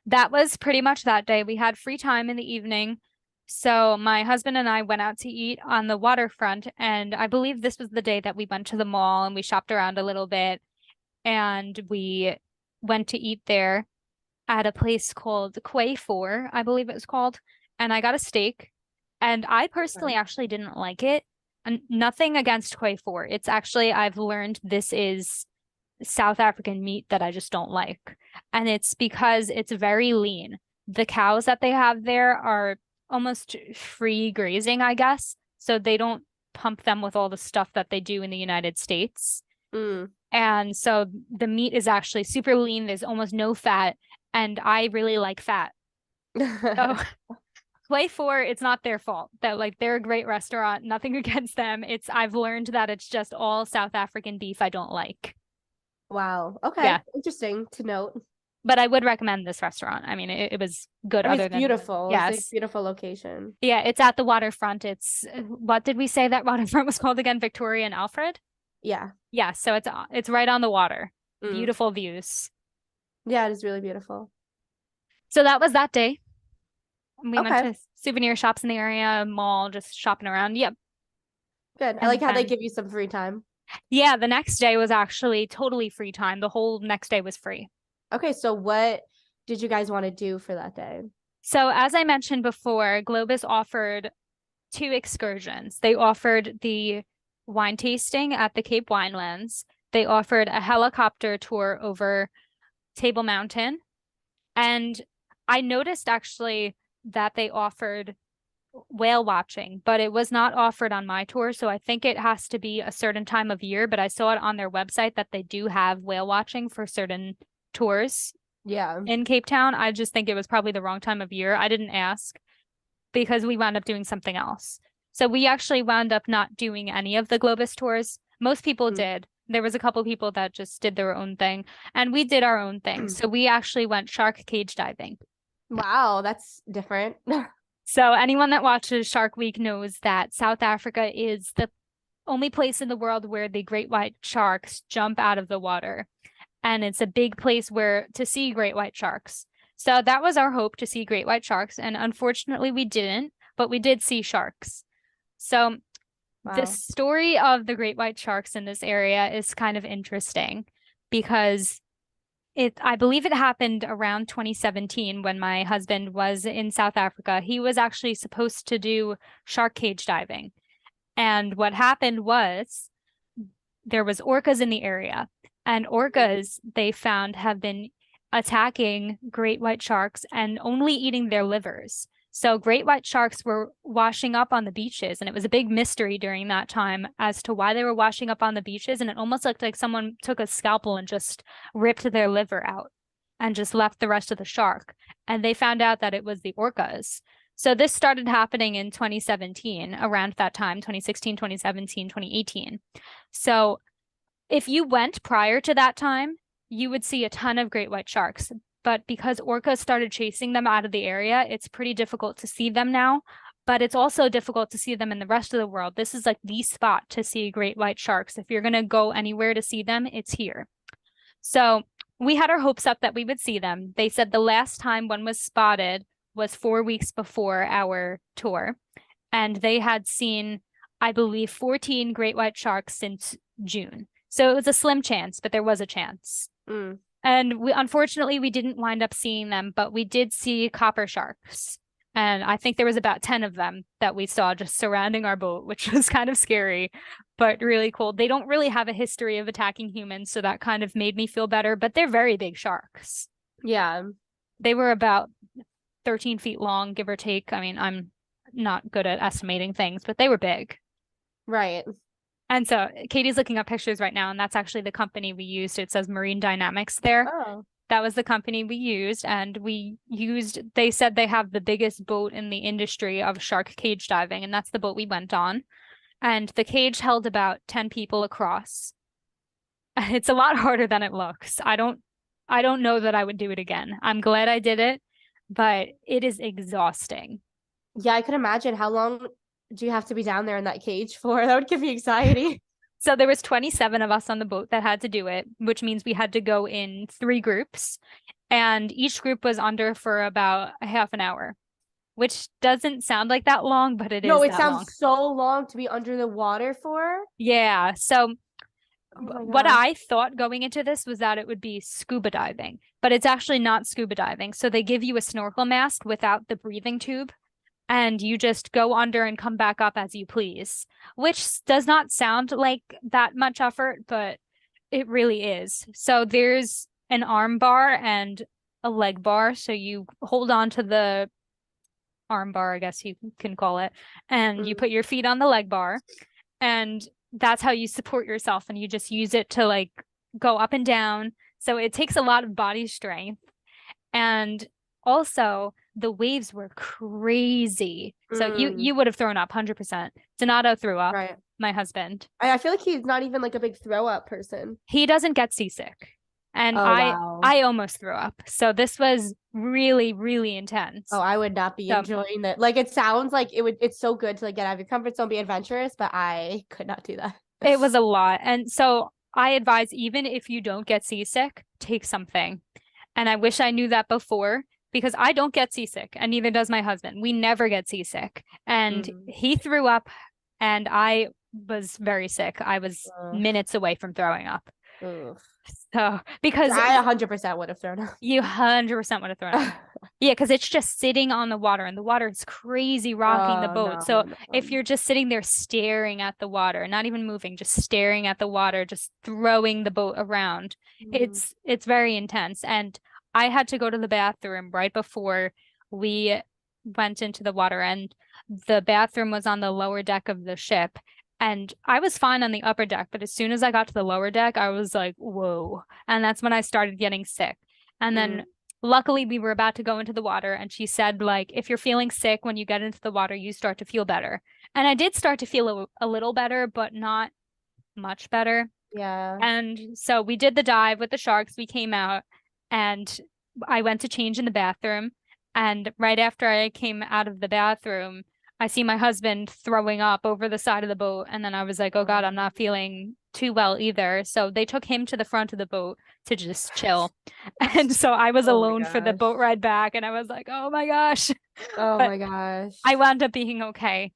That was pretty much that day. We had free time in the evening. So my husband and I went out to eat on the waterfront. And I believe this was the day that we went to the mall and we shopped around a little bit. And we went to eat there at a place called Quay 4, I believe it was called. And I got a steak. And I personally actually didn't like it. And nothing against Quay 4. It's actually, I've learned this is South African meat that I just don't like. And it's because it's very lean. The cows that they have there are almost free grazing, I guess. So they don't pump them with all the stuff that they do in the United States. Mm. And so the meat is actually super lean. There's almost no fat. And I really like fat. So Play 4, it's not their fault. That like they're a great restaurant. Nothing against them. I've learned that it's just all South African beef I don't like. Wow. Okay. Yeah. Interesting to note. But I would recommend this restaurant. I mean, it was good. I mean, Other it's than beautiful. yes, It's a beautiful location. yeah, it's at the waterfront. It's what did we say that waterfront was called again? Victoria and Alfred. Yeah. Yeah, so it's right on the water. Mm. Beautiful views. Yeah, it is really beautiful. So that was that day. We Okay. went to souvenir shops in the area, mall, just shopping around. Yep. Good. I And like how they then- give you some free time. Yeah, the next day was actually totally free time. The whole next day was free. Okay, so what did you guys want to do for that day? So as I mentioned before, Globus offered 2 excursions. They offered the wine tasting at the Cape Winelands. They offered a helicopter tour over Table Mountain. And I noticed actually that they offered whale watching, but it was not offered on my tour. So I think it has to be a certain time of year, but I saw it on their website that they do have whale watching for certain tours Yeah. in Cape Town. I just think it was probably the wrong time of year. I didn't ask because we wound up doing something else. So we actually wound up not doing any of the Globus tours. Most people did. There was a couple people that just did their own thing, and we did our own thing. So we actually went shark cage diving. Wow, that's different. So anyone that watches Shark Week knows that South Africa is the only place in the world where the great white sharks jump out of the water. And it's a big place where to see great white sharks. So that was our hope, to see great white sharks. And unfortunately we didn't, but we did see sharks. So the story of the great white sharks in this area is kind of interesting because I believe it happened around 2017 when my husband was in South Africa. He was actually supposed to do shark cage diving. And what happened was there was orcas in the area, and orcas they found have been attacking great white sharks and only eating their livers. So great white sharks were washing up on the beaches, and it was a big mystery during that time as to why they were washing up on the beaches. And it almost looked like someone took a scalpel and just ripped their liver out and just left the rest of the shark. And they found out that it was the orcas. So this started happening in 2017, around that time, 2016, 2017, 2018. So if you went prior to that time, you would see a ton of great white sharks. But because orcas started chasing them out of the area, it's pretty difficult to see them now. But it's also difficult to see them in the rest of the world. This is like the spot to see great white sharks. If you're going to go anywhere to see them, it's here. So we had our hopes up that we would see them. They said the last time one was spotted was 4 weeks before our tour. And they had seen, I believe, 14 great white sharks since June. So it was a slim chance, but there was a chance. And unfortunately, we didn't wind up seeing them, but we did see copper sharks. And I think there was about 10 of them that we saw just surrounding our boat, which was kind of scary, but really cool. They don't really have a history of attacking humans, so that kind of made me feel better, but they're very big sharks. Yeah. They were about 13 feet long, give or take. I mean, I'm not good at estimating things, but they were big. Right. And so Katie's looking up pictures right now, and that's actually the company we used. It says Marine Dynamics there. Oh. That was the company we used, and they said they have the biggest boat in the industry of shark cage diving, and that's the boat we went on. And the cage held about 10 people across. It's a lot harder than it looks. I don't know that I would do it again. I'm glad I did it, but it is exhausting. Yeah, I could imagine. How long do you have to be down there in that cage for? That would give me anxiety. So there was 27 of us on the boat that had to do it, which means we had to go in 3 groups, and each group was under for about a half an hour, which doesn't sound like that long, but No, it that sounds long. so long to be under the water for. Yeah. So Oh my what gosh. I thought going into this was that it would be scuba diving, but it's actually not scuba diving. So they give you a snorkel mask without the breathing tube, and you just go under and come back up as you please, which does not sound like that much effort, but it really is. So there's an arm bar and a leg bar. So you hold on to the arm bar, I guess you can call it, and you put your feet on the leg bar, and that's how you support yourself, and you just use it to like go up and down. So it takes a lot of body strength. And also the waves were crazy. So you would have thrown up 100%. Donato threw up, Right. my husband. I feel like he's not even like a big throw up person. He doesn't get seasick. And wow. I almost threw up. So this was really, really intense. Oh, I would not be enjoying that. Like, it sounds like it's so good to like get out of your comfort zone, be adventurous, but I could not do that. It was a lot. And so I advise, even if you don't get seasick, take something. And I wish I knew that before, because I don't get seasick, and neither does my husband. We never get seasick. And he threw up, and I was very sick. I was minutes away from throwing up. So, because I 100% would have thrown up. You 100% would have thrown up. Yeah, because it's just sitting on the water, and the water is crazy rocking the boat. So if you're just sitting there staring at the water, not even moving, just staring at the water, just throwing the boat around, it's very intense. And I had to go to the bathroom right before we went into the water, and the bathroom was on the lower deck of the ship. And I was fine on the upper deck, but as soon as I got to the lower deck, I was like, whoa. And that's when I started getting sick. And then luckily we were about to go into the water, and she said, like, if you're feeling sick when you get into the water, you start to feel better. And I did start to feel a little better, but not much better. Yeah. And so we did the dive with the sharks. We came out, and I went to change in the bathroom. And right after I came out of the bathroom, I see my husband throwing up over the side of the boat. And then I was like, oh God, I'm not feeling too well either. So they took him to the front of the boat to just chill. And so I was alone for the boat ride back. And I was like, oh my gosh. Oh my gosh. I wound up being okay.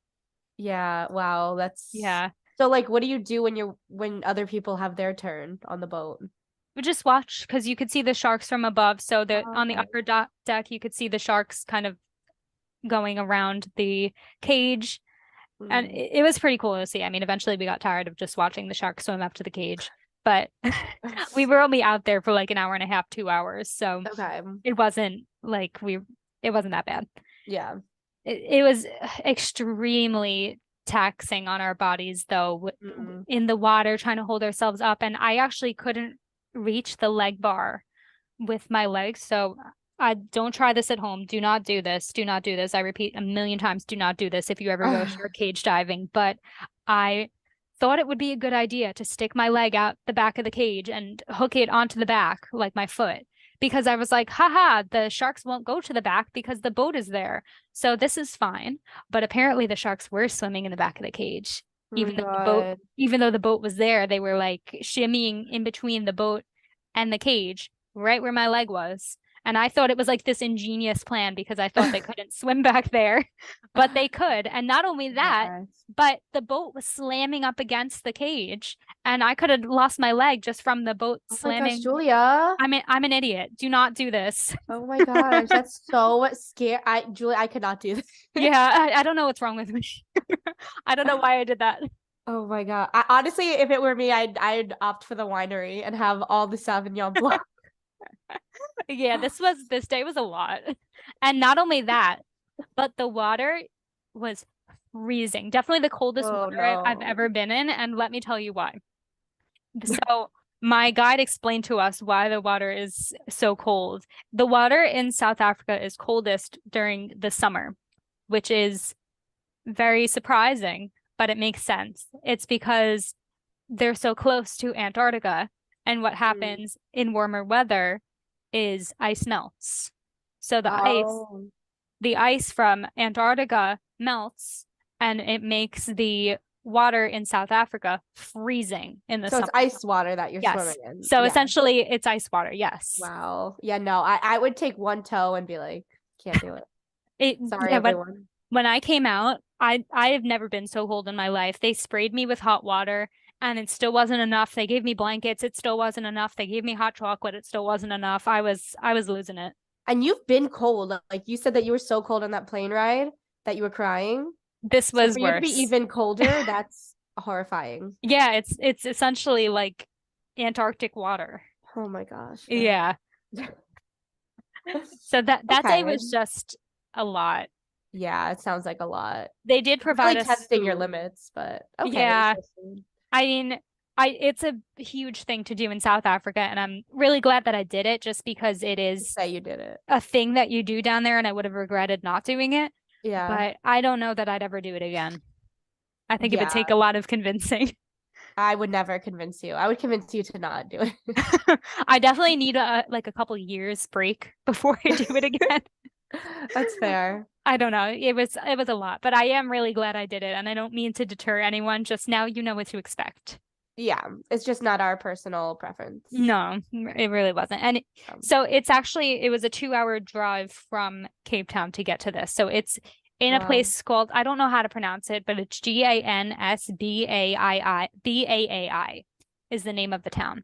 Yeah. Wow. Yeah. So like, what do you do when other people have their turn on the boat? We just watch, because you could see the sharks from above. So on the upper deck, you could see the sharks kind of going around the cage, and it was pretty cool to see. I mean, eventually we got tired of just watching the sharks swim up to the cage, but we were only out there for like an hour and a half, 2 hours, so it wasn't that bad. Yeah, it was extremely taxing on our bodies, though, in the water, trying to hold ourselves up. And I actually couldn't reach the leg bar with my legs, so don't try this at home. Do not do this. Do not do this. I repeat a million times, do not do this if you ever go shark cage diving. But I thought it would be a good idea to stick my leg out the back of the cage and hook it onto the back, like my foot, because I was like, haha, the sharks won't go to the back because the boat is there. So this is fine. But apparently the sharks were swimming in the back of the cage. Even though the boat was there, they were like shimmying in between the boat and the cage, right where my leg was. And I thought it was like this ingenious plan, because I thought they couldn't swim back there, but they could. And not only that, but the boat was slamming up against the cage, and I could have lost my leg just from the boat slamming. My gosh, Julia, I'm an idiot. Do not do this. Oh my gosh, that's so scary. Julia, I could not do this. Yeah, I don't know what's wrong with me. I don't know why I did that. Oh my God. Honestly, if it were me, I'd opt for the winery and have all the Sauvignon Blanc. Yeah, this day was a lot. And not only that, but the water, was freezing. Definitely the coldest Oh water I've no. ever been in, and let me tell you why. So my guide explained to us why the water is so cold. The water in South Africa is coldest during the summer, which is very surprising, but it makes sense. It's because they're so close to Antarctica, and what Mm. happens in warmer weather is ice melts. So Oh. the ice from Antarctica melts, and it makes the water in South Africa freezing in the So it's summer. ice water that you're Yes. swimming in. So Yeah. essentially it's ice water. Yes. Wow. Yeah, no, I would take one toe and be like, can't do it. Sorry, Yeah, everyone. when I came out, I have never been so cold in my life. They sprayed me with hot water and it still wasn't enough. They gave me blankets, it still wasn't enough. They gave me hot chocolate, it still wasn't enough. I was losing it. And you've been cold. Like you said that you were so cold on that plane ride that you were crying. This So was for you to be worse. even colder, that's horrifying. Yeah, it's essentially like Antarctic water. Oh my gosh. Yeah. So that day Okay. was just a lot. Yeah, it sounds like a lot. They did provide Really us testing your food. limits, but okay. Yeah. Interesting. I mean, it's a huge thing to do in South Africa, and I'm really glad that I did it just because it is Say you did it. a thing that you do down there, and I would have regretted not doing it. Yeah. But I don't know that I'd ever do it again. I think it would Yeah. take a lot of convincing. I would never convince you. I would convince you to not do it. I definitely need a couple years break before I do it again. That's fair. I don't know. It was a lot, but I am really glad I did it, and I don't mean to deter anyone. Just now you know what to expect. Yeah, it's just not our personal preference. No, it really wasn't. And so it was a 2 hour drive from Cape Town to get to this. So it's in a Wow. place called, I don't know how to pronounce it, but it's Gansbaai is the name of the town.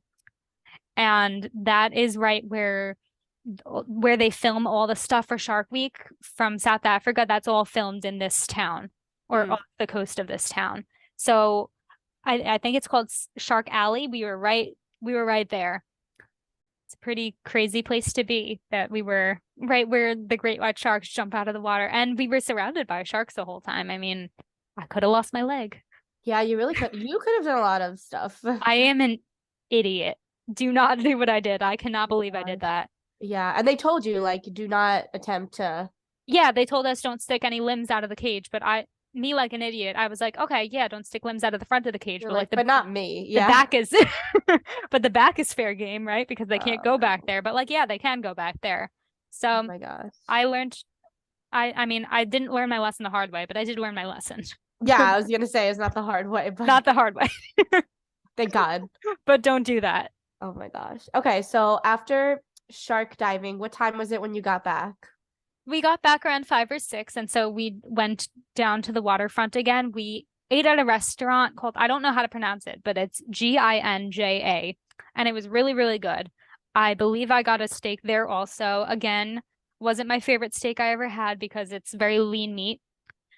And that is right where they film all the stuff for Shark Week from South Africa. That's all filmed in this town or off the coast of this town. So I think it's called Shark Alley. We were right there. It's a pretty crazy place to be, that we were right where the great white sharks jump out of the water, and we were surrounded by sharks the whole time. I mean, I could have lost my leg. Yeah, you really could. You could have done a lot of stuff. I am an idiot. Do not do what I did. I cannot believe I did that. Yeah, and they told you like do not attempt to. Yeah, they told us don't stick any limbs out of the cage, but me like an idiot, I was like, okay, yeah, don't stick limbs out of the front of the cage, You're but like, but not me. Yeah. the back is but the back is fair game, right? Because they can't go back there. But like, yeah, they can go back there. So Oh my gosh. I learned I mean, I didn't learn my lesson the hard way, but I did learn my lesson. Yeah, I was gonna say it's not the hard way, but Not the hard way. thank God. But don't do that. Oh my gosh. Okay, so after shark diving, what time was it when you got back? We got back around 5 or 6, and so we went down to the waterfront again. We ate at a restaurant called, I don't know how to pronounce it, but it's Ginja, and it was really, really good. I believe I got a steak there also. Again, wasn't my favorite steak I ever had because it's very lean meat,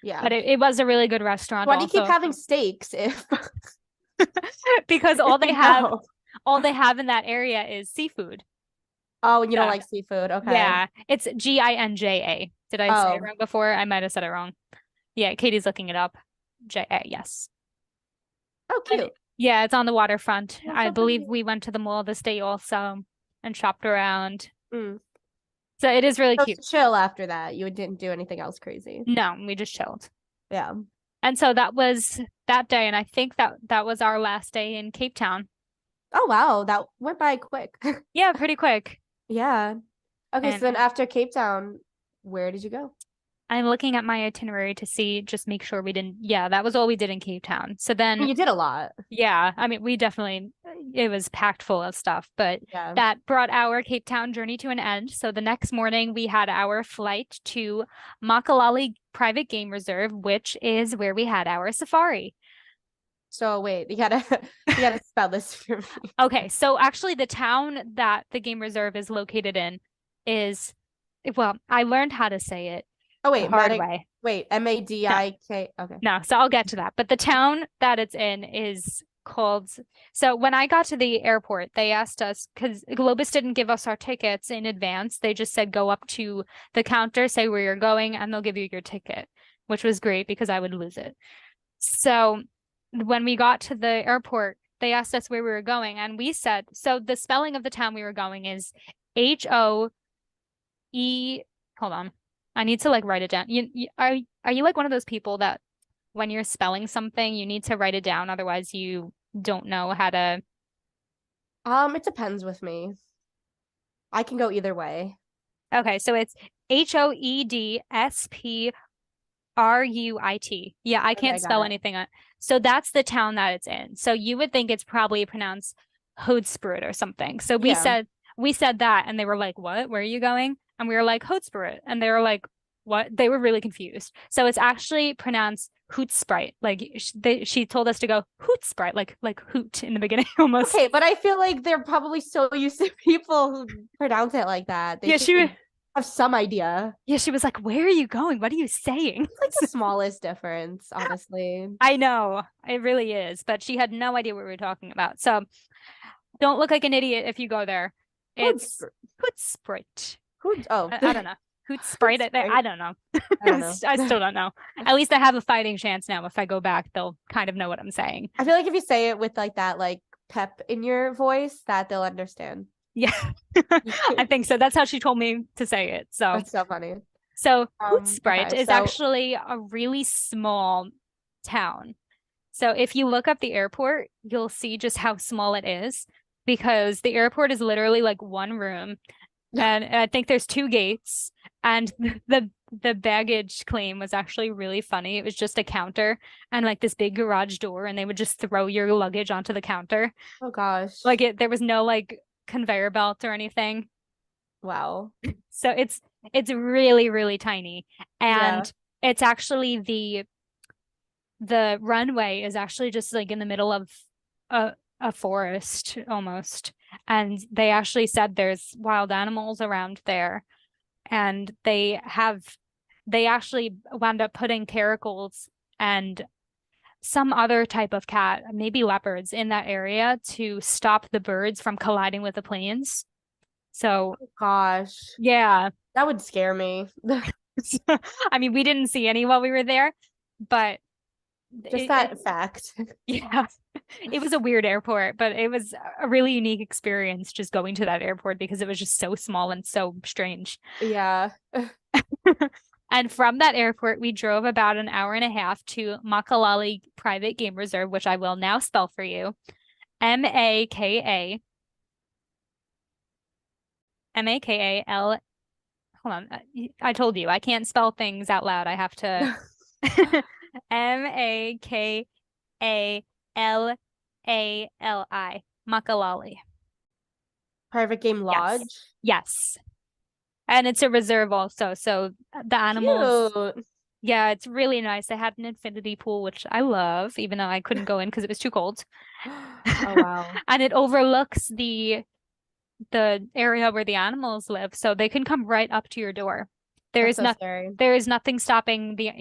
Yeah. but it was a really good restaurant. Why do you also. keep having steaks if Because all they have in that area is seafood. Oh, and you don't Yeah. like seafood. Okay. Yeah, it's Ginja. Did I say it Oh. wrong before? I might have said it wrong. Yeah, Katie's looking it up. J-A, yes. Oh, cute. Yeah, it's on the waterfront. That's I so believe pretty. we went to the mall this day also and shopped around. Mm. So it is really So cute. chill after that. You didn't do anything else crazy. No, we just chilled. Yeah. And so that was that day, and I think that was our last day in Cape Town. Oh wow, that went by quick. Yeah, pretty quick. Yeah. Okay, so And then after Cape Town, where did you go? I'm looking at my itinerary to see, just make sure we didn't. Yeah, that was all we did in Cape Town. So then, You did a lot. yeah, I mean, it was packed full of stuff, but Yeah. that brought our Cape Town journey to an end. So the next morning, we had our flight to Makalali Private Game Reserve, which is where we had our safari. So wait, you gotta spell this for me. Okay, so actually, the town that the game reserve is located in is, well, I learned how to say it Oh the wait, hard way. wait, Madik. Okay. No, so I'll get to that. But the town that it's in is called. So when I got to the airport, they asked us, because Globus didn't give us our tickets in advance. They just said go up to the counter, say where you're going, and they'll give you your ticket. which was great because I would lose it. So when we got to the airport, they asked us where we were going, and we said, so the spelling of the town we were going is Hoe. Hold on. I need to like write it down. Are you like one of those people that when you're spelling something, you need to write it down, otherwise you don't know how to. It depends with me. I can go either way. Okay, so it's Hoedspruit. Yeah, I can't Okay, got spell it. anything. So that's the town that it's in. So you would think it's probably pronounced Hoedspruit or something. So Yeah. we said that, and they were like, "What? Where are you going?" And we were like, "Hoedspruit," and they were like, "What?" They were really confused. So it's actually pronounced Hootspruit. Like she told us to go Hootspruit, like hoot in the beginning almost. Okay, but I feel like they're probably so used to people who pronounce it like that. They Yeah, should have some idea. yeah, she was like, "Where are you going? What are you saying?" It's like the smallest difference, honestly. I know it really is, but she had no idea what we were talking about. So don't look like an idiot if you go there. It's Hootspruit. Oh, I don't know. Hootspruit. I don't know. I don't know. I still don't know. At least I have a fighting chance now. If I go back, they'll kind of know what I'm saying. I feel like if you say it with like that, like pep in your voice, that they'll understand. Yeah, I think so. That's how she told me to say it. So That's so funny. So Hootspruit Okay, is so actually a really small town. So if you look up the airport, you'll see just how small it is because the airport is literally like one room, and I think there's two gates, and the baggage claim was actually really funny. It was just a counter and like this big garage door, and they would just throw your luggage onto the counter. oh gosh. Like there was no like conveyor belt or anything. Wow. So it's really, really tiny. Yeah. And it's actually the runway is actually just like in the middle of a forest almost. And they actually said there's wild animals around there. And they actually wound up putting caracals and some other type of cat, maybe leopards, in that area to stop the birds from colliding with the planes. So, Oh gosh. yeah. That would scare me. I mean, we didn't see any while we were there, but Just that fact. yeah, it was a weird airport, but it was a really unique experience just going to that airport because it was just so small and so strange. Yeah. And from that airport, we drove about an hour and a half to Makalali Private Game Reserve, which I will now spell for you. Maka Makal. Hold on. I told you I can't spell things out loud. I have to. Makalali. Makalali. Private Game Lodge. Yes. And it's a reserve also. So the animals. Cute. Yeah, it's really nice. They had an infinity pool, which I love, even though I couldn't go in because it was too cold. Oh wow. And it overlooks the area where the animals live, so they can come right up to your door. There is nothing stopping the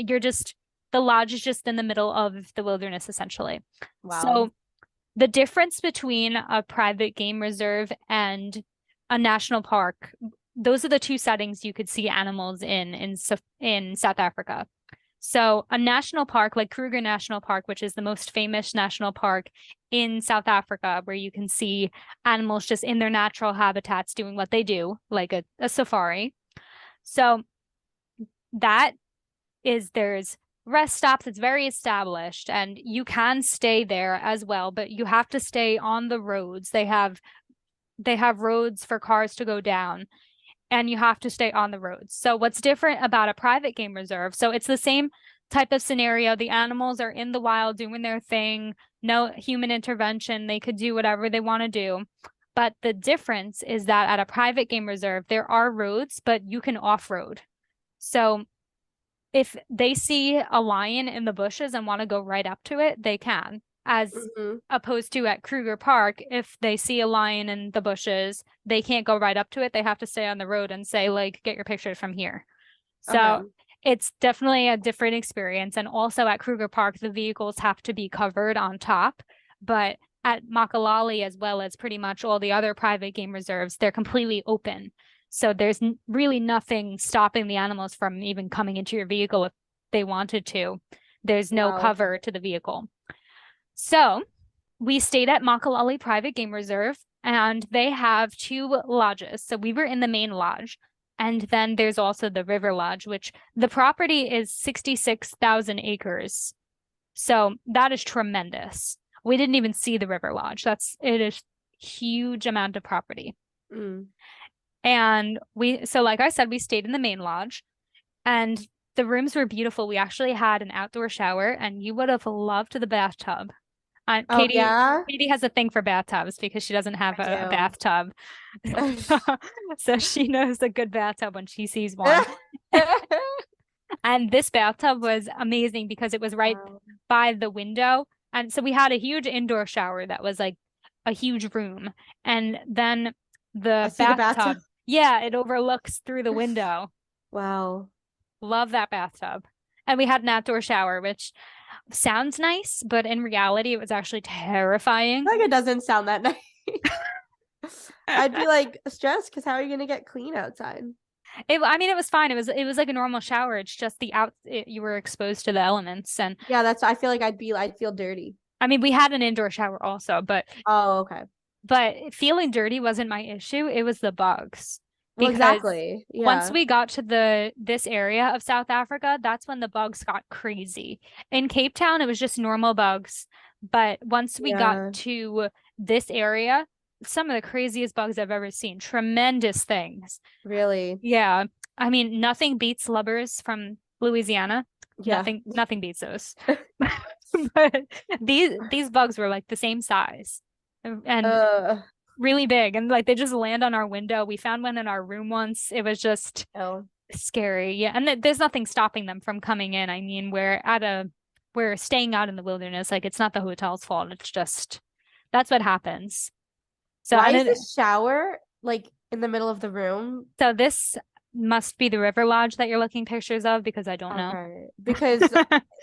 lodge is just in the middle of the wilderness essentially. Wow. So the difference between a private game reserve and a national park, those are the two settings you could see animals in South Africa. So a national park like Kruger National Park, which is the most famous national park in South Africa, where you can see animals just in their natural habitats doing what they do, like a safari. So there's rest stops, it's very established, and you can stay there as well, but you have to stay on the roads. They have roads for cars to go down, and you have to stay on the roads. So what's different about a private game reserve? So it's the same type of scenario. The animals are in the wild doing their thing, no human intervention. They could do whatever they want to do. But the difference is that at a private game reserve, there are roads, but you can off-road. So if they see a lion in the bushes and want to go right up to it, they can. As opposed to at Kruger Park, if they see a lion in the bushes, they can't go right up to it. They have to stay on the road and say, like, get your picture from here. So it's definitely a different experience. And also at Kruger Park, the vehicles have to be covered on top. But at Makalali, as well as pretty much all the other private game reserves, they're completely open. So there's really nothing stopping the animals from even coming into your vehicle they wanted to. There's no Wow. cover to the vehicle. So we stayed at Makalali Private Game Reserve, and they have 2 lodges. So we were in the main lodge. And then there's also the River Lodge, which the property is 66,000 acres. So that is tremendous. We didn't even see the River Lodge. It is huge amount of property. Mm. And so like I said, we stayed in the main lodge, and the rooms were beautiful. We actually had an outdoor shower, and you would have loved the bathtub. Oh yeah, Katie has a thing for bathtubs because she doesn't have a I bathtub. do. So she knows a good bathtub when she sees one. And this bathtub was amazing because it was right Wow. by the window. And so we had a huge indoor shower that was like a huge room. And then I the see the bathtub. bathtub, yeah, it overlooks through the window. Wow. Love that bathtub. And we had an outdoor shower, which sounds nice, but in reality, it was actually terrifying. Like it doesn't sound that nice. I'd be like stressed because how are you gonna get clean outside? I mean, it was fine. It was like a normal shower. It's just you were exposed to the elements. And Yeah, I feel like I'd feel dirty. I mean, we had an indoor shower also, Oh, okay. but feeling dirty wasn't my issue. It was the bugs. Well, Because exactly. once Yeah. we got to this area of South Africa, that's when the bugs got crazy. In Cape Town, it was just normal bugs. But once we got Yeah. to this area, some of the craziest bugs I've ever seen. Tremendous things. Really. Yeah. I mean, nothing beats lubbers from Louisiana. Yeah. Nothing beats those. But these bugs were like the same size and really big, and like they just land on our window. We found one in our room once. It was just Oh. scary. Yeah, and there's nothing stopping them from coming in. I mean, we're staying out in the wilderness. Like it's not the hotel's fault. It's just that's what happens. So Why and is the shower like in the middle of the room? so this must be the River Lodge that you're looking pictures of because I don't know. Okay. Because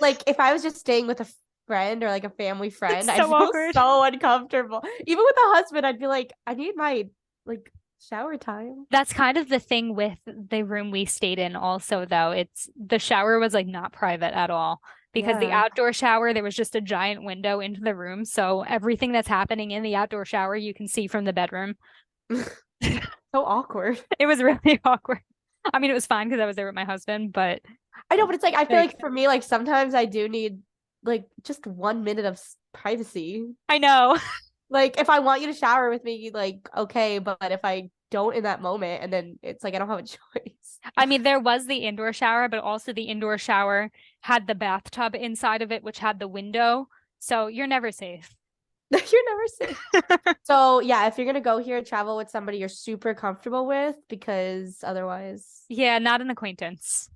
like if I was just staying with a friend or like a family friend, It's I'd so feel awkward. so uncomfortable. Even with a husband, I'd be like, I need my like shower time. That's kind of the thing with the room we stayed in also though. It's the shower was like not private at all because the Yeah. outdoor shower, there was just a giant window into the room. So everything that's happening in the outdoor shower, you can see from the bedroom. So awkward. It was really awkward. I mean, it was fine because I was there with my husband, but I know, but it's like I feel like for me, like sometimes I do need like just 1 minute of privacy. I know. Like if I want you to shower with me, like okay, but if I don't in that moment, and then it's like I don't have a choice. I mean, there was the indoor shower, but also the indoor shower had the bathtub inside of it, which had the window. So you're never safe. You're never safe. So yeah, if you're gonna go here, travel with somebody you're super comfortable with, because otherwise, Yeah, not an acquaintance.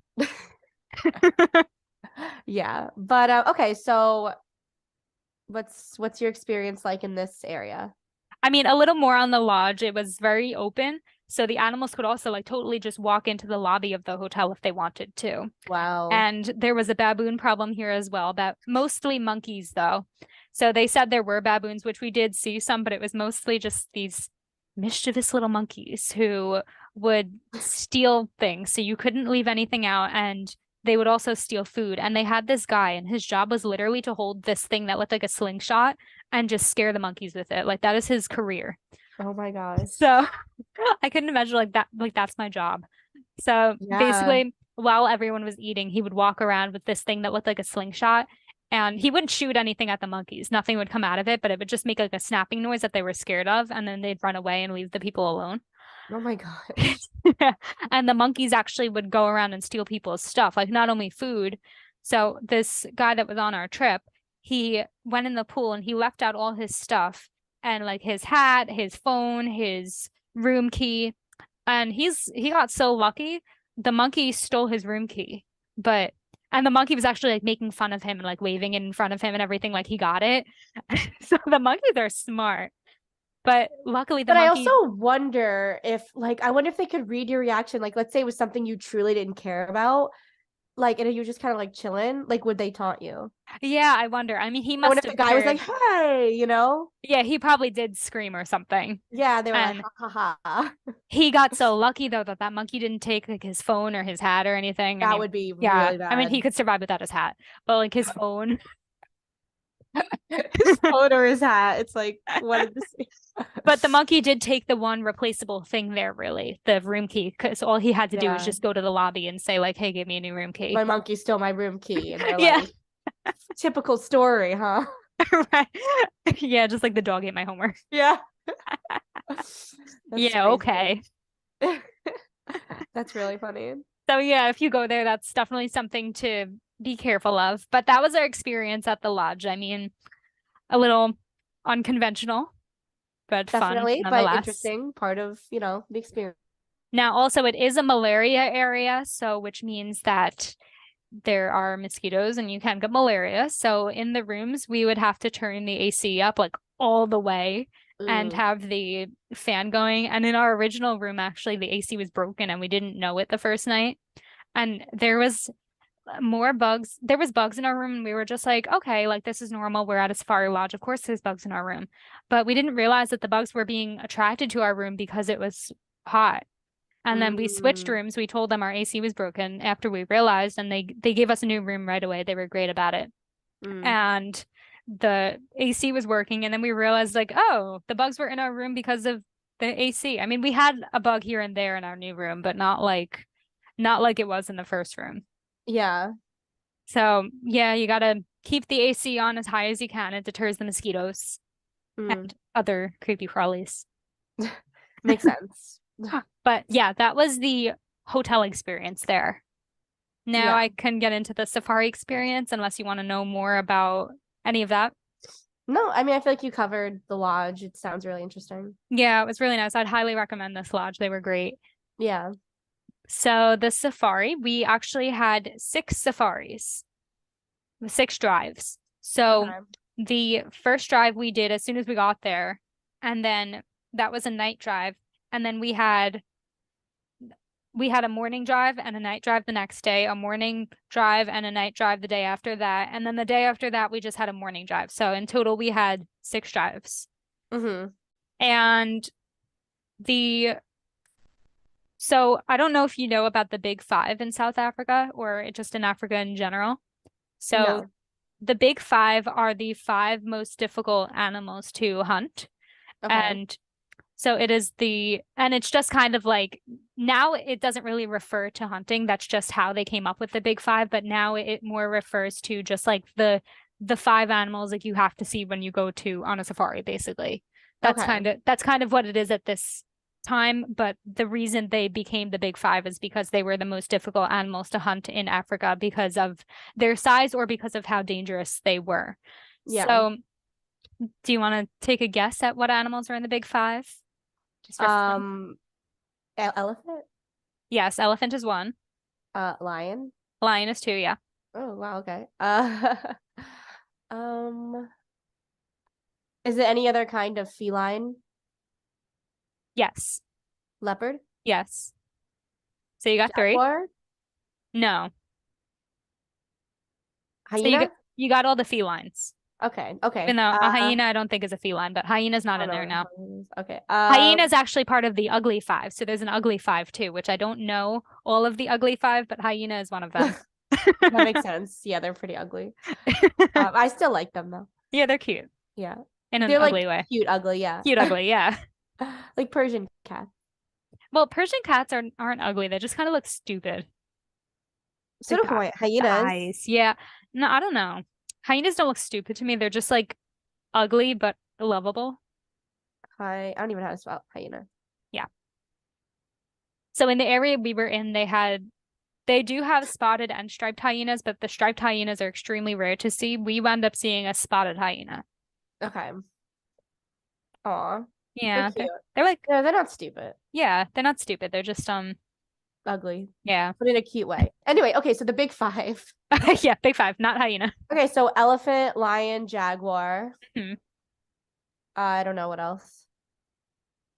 yeah. But okay, so what's your experience like in this area? I mean, a little more on the lodge. It was very open. So the animals could also like totally just walk into the lobby of the hotel if they wanted to. Wow. And there was a baboon problem here as well, but mostly monkeys though. So they said there were baboons, which we did see some, but it was mostly just these mischievous little monkeys who would steal things. So you couldn't leave anything out, and they would also steal food. And they had this guy, and his job was literally to hold this thing that looked like a slingshot and just scare the monkeys with it. Like that is his career. Oh my gosh. So I couldn't imagine like that, like that's my job. So basically, while everyone was eating, he would walk around with this thing that looked like a slingshot, and he wouldn't shoot anything at the monkeys. Nothing would come out of it, but it would just make like a snapping noise that they were scared of, and then they'd run away and leave the people alone. Oh my gosh. And the monkeys actually would go around and steal people's stuff, like not only food. So this guy that was on our trip, he went in the pool and he left out all his stuff, and like his hat, his phone, his room key. And he got so lucky, the monkey stole his room key. And the monkey was actually like making fun of him and like waving it in front of him and everything, like he got it. So the monkeys are smart. But luckily But I also wonder if like I wonder if they could read your reaction. Like let's say it was something you truly didn't care about. Like, and you just kind of like chilling, like, would they taunt you? Yeah, I wonder. I mean, he And what must if have the guy was like, heard. hey, Yeah, he probably did scream or something. Yeah, they were like, And ha ha ha. he got so lucky though that that monkey didn't take like his phone or his hat or anything. I That mean, would be yeah, really I mean he bad. could survive without his hat, but like his phone. His phone or his hat. It's like one of the But the same. monkey did take the one replaceable thing there, really, the room key, because all he had to do was Yeah. just go to the lobby and say like, "Hey, give me a new room key." My monkey stole my room key. And they're Yeah, like, typical story, huh? right. Yeah, just like the dog ate my homework. Yeah. That's Yeah, crazy. okay. That's really funny. So yeah, if you go there, that's definitely something to be careful of. But that was our experience at the lodge. I mean, a little unconventional, but fun Definitely, but nonetheless. interesting part of, the experience. Now, also, it is a malaria area, so which means that there are mosquitoes and you can get malaria. So in the rooms, we would have to turn the AC up like all the way and Ooh. have the fan going. And in our original room, actually, the AC was broken and we didn't know it the first night. And there was more bugs. There was bugs in our room and we were just like, okay, like this is normal. We're at a safari lodge. Of course there's bugs in our room. But we didn't realize that the bugs were being attracted to our room because it was hot. And then we switched Mm. rooms. We told them our AC was broken after we realized, and they gave us a new room right away. They were great about it. Mm. And the AC was working, and then we realized like, oh, the bugs were in our room because of the AC. I mean, we had a bug here and there in our new room, but not like it was in the first room. Yeah. So yeah, you gotta keep the AC on as high as you can. It deters the mosquitoes Mm. and other creepy crawlies. Makes sense. But yeah, that was the hotel experience there. Now Yeah. I can get into the safari experience unless you want to know more about any of that. No, I mean, I feel like you covered the lodge. It sounds really interesting. Yeah, it was really nice. I'd highly recommend this lodge. They were great. Yeah. So the safari, we actually had 6 safaris, 6 drives. So Okay. the first drive we did as soon as we got there, and then that was a night drive. And then we had a morning drive and a night drive the next day, a morning drive and a night drive the day after that. And then the day after that, we just had a morning drive. So in total, we had 6 drives. Mm-hmm. And the, so I don't know if you know about the Big Five in South Africa or just in Africa in general. So No. the Big Five are the 5 most difficult animals to hunt. Okay. And so and it's just kind of like now it doesn't really refer to hunting. That's just how they came up with the Big Five. But now it more refers to just like the 5 animals like you have to see when you go to on a safari, basically. Okay. That's kind of what it is at this time. But the reason they became the Big Five is because they were the most difficult animals to hunt in Africa because of their size or because of how dangerous they were. Yeah. So, do you want to take a guess at what animals are in the Big Five? Just for fun. Um, elephant? Yes, elephant is one. Lion? Lion is two, yeah. Oh, wow, okay. Um, is it any other kind of feline? Yes. Leopard? Yes. So you got 3. Jaguar? No. So Hyena? you got all the felines. Okay, okay. Even though a hyena I don't think is a feline, but hyena's not I don't in there know. now. Okay. Hyena is actually part of the ugly 5. So there's an ugly 5 too, which I don't know all of the ugly 5, but hyena is one of them. That makes sense. Yeah, they're pretty ugly. I still like them though. Yeah, they're cute Yeah. in an They're like ugly way. cute, ugly, yeah. Cute ugly, yeah. Like Persian cat. Well, Persian cats aren't ugly. They just kind of look stupid. So They've do got hyenas. eyes. Yeah. No, I don't know. Hyenas don't look stupid to me. They're just like ugly but lovable. I don't even know how to spell hyena. Yeah. So in the area we were in, they do have spotted and striped hyenas, but the striped hyenas are extremely rare to see. We wound up seeing a spotted hyena. Okay. Aw. They're Yeah, cute. they're like, No, they're not stupid. yeah, they're not stupid. They're just Ugly. yeah. But in a cute way. Anyway, okay, so the big five. Yeah, big 5, not hyena. Okay, so elephant, lion, jaguar. Hmm. I don't know what else.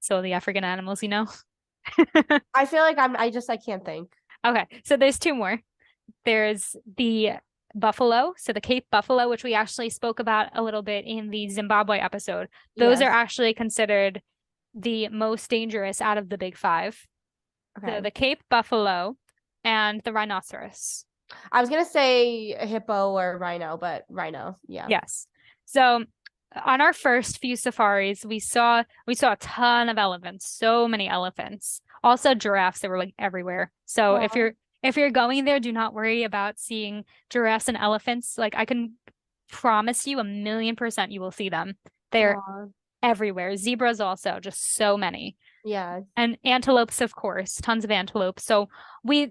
So the African animals, I feel like I can't think. Okay, so there's 2 more. There's the buffalo, so the Cape buffalo, which we actually spoke about a little bit in the Zimbabwe episode. Those are Yes. actually considered the most dangerous out of the big five. Okay. The Cape buffalo and the rhinoceros. I was gonna say a hippo or rhino, but rhino. Yeah. Yes. So on our first few safaris, we saw a ton of elephants, so many elephants. Also giraffes that were like everywhere. So Aw. if you're going there, do not worry about seeing giraffes and elephants. Like I can promise you 1,000,000% you will see them. They're Aw. everywhere. Zebras also, just so many. Yeah. And antelopes, of course, tons of antelopes. So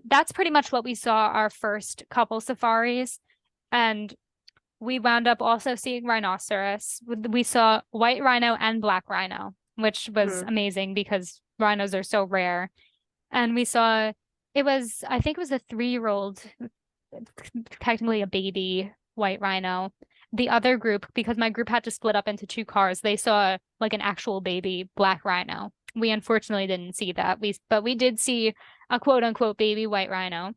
that's pretty much what we saw our first couple safaris. And we wound up also seeing rhinoceros. We saw white rhino and black rhino, which was amazing because rhinos are so rare. And we saw I think it was a 3-year-old, technically a baby white rhino. The other group, because my group had to split up into 2 cars, they saw like an actual baby black rhino. We unfortunately didn't see that. But we did see a quote unquote baby white rhino,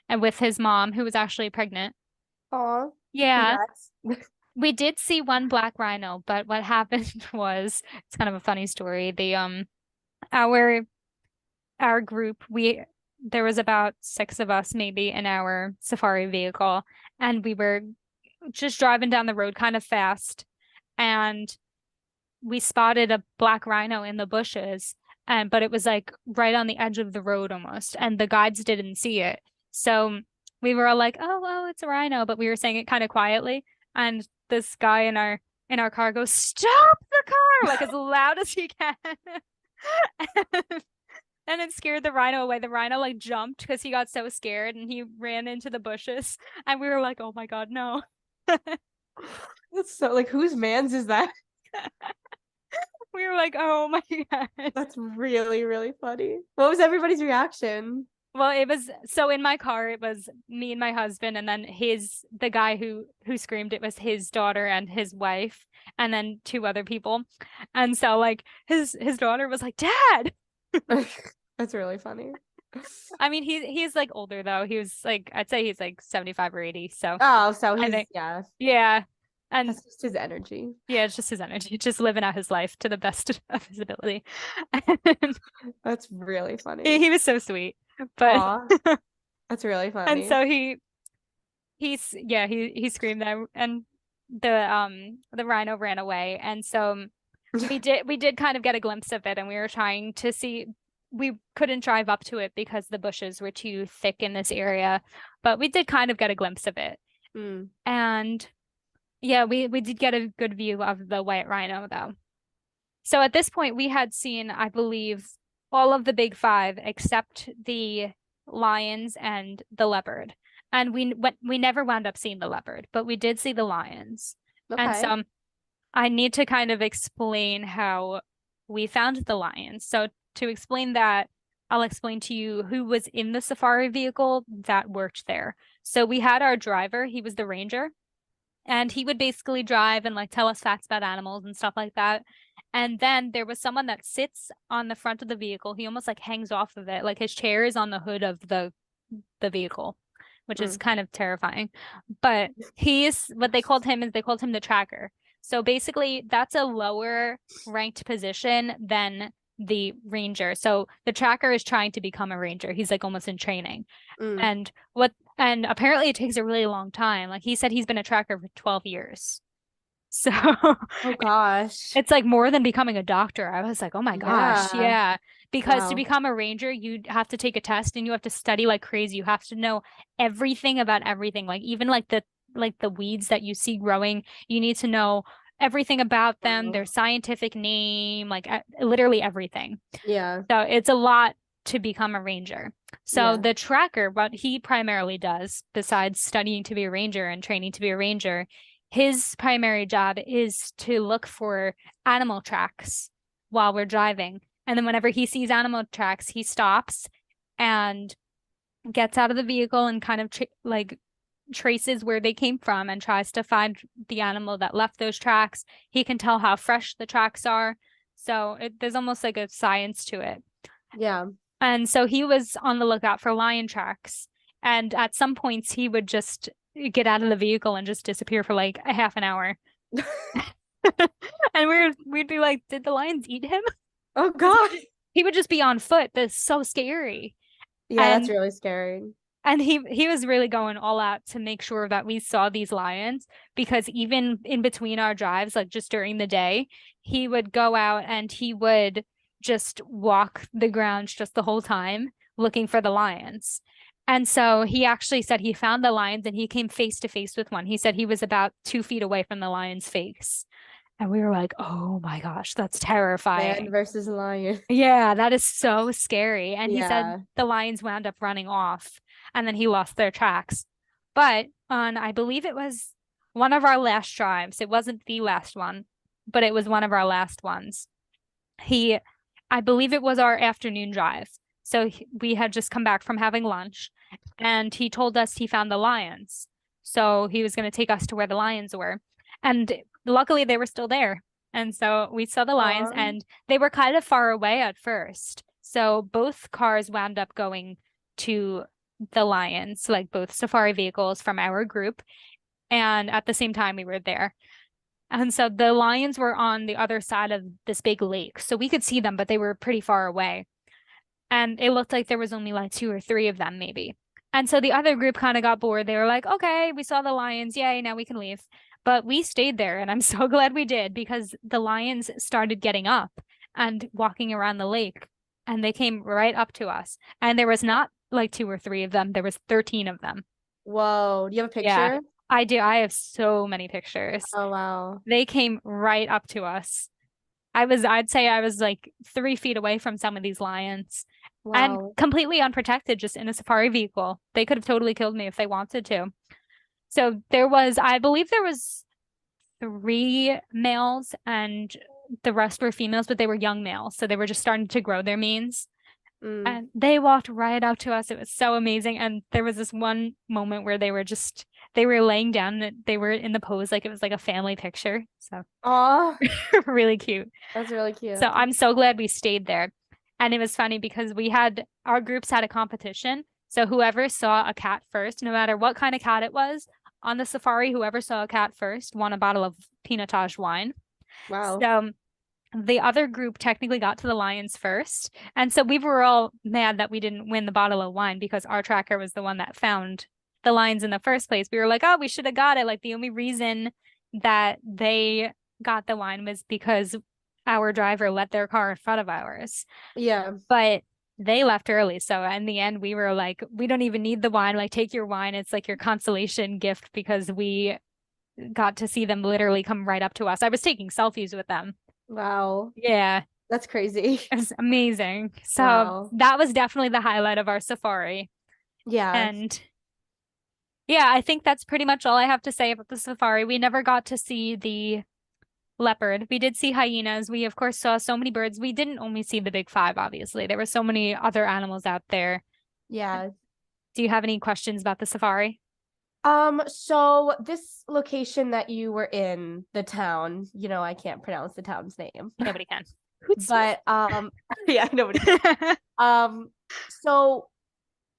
and with his mom who was actually pregnant. Aw. Yeah. Congrats. We did see one black rhino, but what happened was it's kind of a funny story. Our group, there was about 6 of us maybe in our safari vehicle, and we were just driving down the road kind of fast, and we spotted a black rhino in the bushes, but it was like right on the edge of the road almost, and the guides didn't see it. So we were all like, "Oh, well, it's a rhino," but we were saying it kind of quietly, and this guy in our car goes, "Stop the car!" like as loud as he can. And it scared the rhino away. The rhino like jumped because he got so scared and he ran into the bushes. And we were like, "Oh my God, no." That's so like whose man's is that? We were like, "Oh my God." That's really, really funny. What was everybody's reaction? Well, it was so in my car, it was me and my husband, and then the guy who screamed, it was his daughter and his wife, and then 2 other people. And so like his daughter was like, "Dad." That's really funny. I mean, he's like older though. He was like, I'd say he's like 75 or 80. So Oh, so I he's think, yeah. yeah. And That's just his energy. yeah, it's just his energy, just living out his life to the best of his ability. That's really funny. He was so sweet. But that's really funny. and so he screamed that, and the rhino ran away. And so we did kind of get a glimpse of it, and we were trying to see. We couldn't drive up to it because the bushes were too thick in this area, but we did kind of get a glimpse of it. And yeah, we did get a good view of the white rhino though. So at this point we had seen, I believe, all of the big 5 except the lions and the leopard. And we never wound up seeing the leopard, but we did see the lions. Okay. And so I need to kind of explain how we found the lions. So to explain that, I'll explain to you who was in the safari vehicle that worked there. So we had our driver, he was the ranger, and he would basically drive and like tell us facts about animals and stuff like that. And then there was someone that sits on the front of the vehicle. He almost like hangs off of it. Like his chair is on the hood of the vehicle, which is kind of terrifying. But what they called him the tracker. So basically that's a lower ranked position than the ranger. So the tracker is trying to become a ranger. He's like almost in training. And apparently it takes a really long time. Like he said he's been a tracker for 12 years. So oh gosh. It's like more than becoming a doctor. I was like, "Oh my gosh." Yeah. Because to Wow. become a ranger, you have to take a test and you have to study like crazy. You have to know everything about everything. Like even like the weeds that you see growing, you need to know everything about them, their scientific name, like literally everything. Yeah. So it's a lot to become a ranger. So the tracker, what he primarily does, besides studying to be a ranger and training to be a ranger, his primary job is to look for animal tracks while we're driving. And then whenever he sees animal tracks, he stops and gets out of the vehicle and kind of traces where they came from and tries to find the animal that left those tracks. He can tell how fresh the tracks are. So there's almost like a science to it. Yeah. And so he was on the lookout for lion tracks. And at some points, he would just get out of the vehicle and just disappear for like a half an hour. And we'd be like, did the lions eat him? Oh God. He would just be on foot. That's so scary. Yeah, that's And really scary. and he was really going all out to make sure that we saw these lions, because even in between our drives, like just during the day, he would go out and he would just walk the grounds just the whole time looking for the lions. And so he actually said he found the lions and he came face to face with one. He said he was about 2 feet away from the lion's face. And we were like, oh my gosh, that's Man terrifying. versus lion. Yeah, that is so scary. And he said Yeah. the lions wound up running off and then he lost their tracks. But on, I believe it was one of our last drives, it wasn't the last one, but it was one of our last ones. I believe it was our afternoon drive. So we had just come back from having lunch and he told us he found the lions. So he was going to take us to where the lions were. And luckily they were still there. And so we saw the lions and they were kind of far away at first. So both cars wound up going to the lions, like both safari vehicles from our group. And at the same time, we were there. And so the lions were on the other side of this big lake. So we could see them, but they were pretty far away. And it looked like there was only like 2 or 3 of them, maybe. And so the other group kind of got bored. They were like, okay, we saw the lions. Yay, now we can leave. But we stayed there, and I'm so glad we did, because the lions started getting up and walking around the lake, and they came right up to us. And there was not like 2 or 3 of them. There was 13 of them. Whoa. Do you have a picture? Yeah, I do. I have so many pictures. Oh, wow. They came right up to us. I'd say I was like 3 feet away from some of these lions. And Wow. completely unprotected, just in a safari vehicle. They could have totally killed me if they wanted to. So I believe there was 3 males and the rest were females, but they were young males. So they were just starting to grow their manes. And they walked right up to us. It was so amazing. And there was this one moment where they were laying down and they were in the pose like it was like a family picture. So Oh, really cute. that's really cute. So I'm so glad we stayed there. And it was funny because our groups had a competition. So whoever saw a cat first, no matter what kind of cat it was, on the safari, whoever saw a cat first won a bottle of Pinotage wine. Wow. So the other group technically got to the lions first. And so we were all mad that we didn't win the bottle of wine because our tracker was the one that found the lions in the first place. We were like, oh, we should have got it. Like the only reason that they got the wine was because our driver let their car in front of ours. Yeah. But they left early. So in the end, we were like, we don't even need the wine. Like, take your wine. It's like your consolation gift, because we got to see them literally come right up to us. I was taking selfies with them. Wow. Yeah. That's crazy. It was amazing. So Wow. that was definitely the highlight of our safari. Yeah. And yeah, I think that's pretty much all I have to say about the safari. We never got to see the leopard. We did see hyenas. We, of course, saw so many birds. We didn't only see the big 5, obviously. There were so many other animals out there. Yeah. Do you have any questions about the safari? So this location that you were in, the town, I can't pronounce the town's name. Nobody can. But yeah, nobody can. So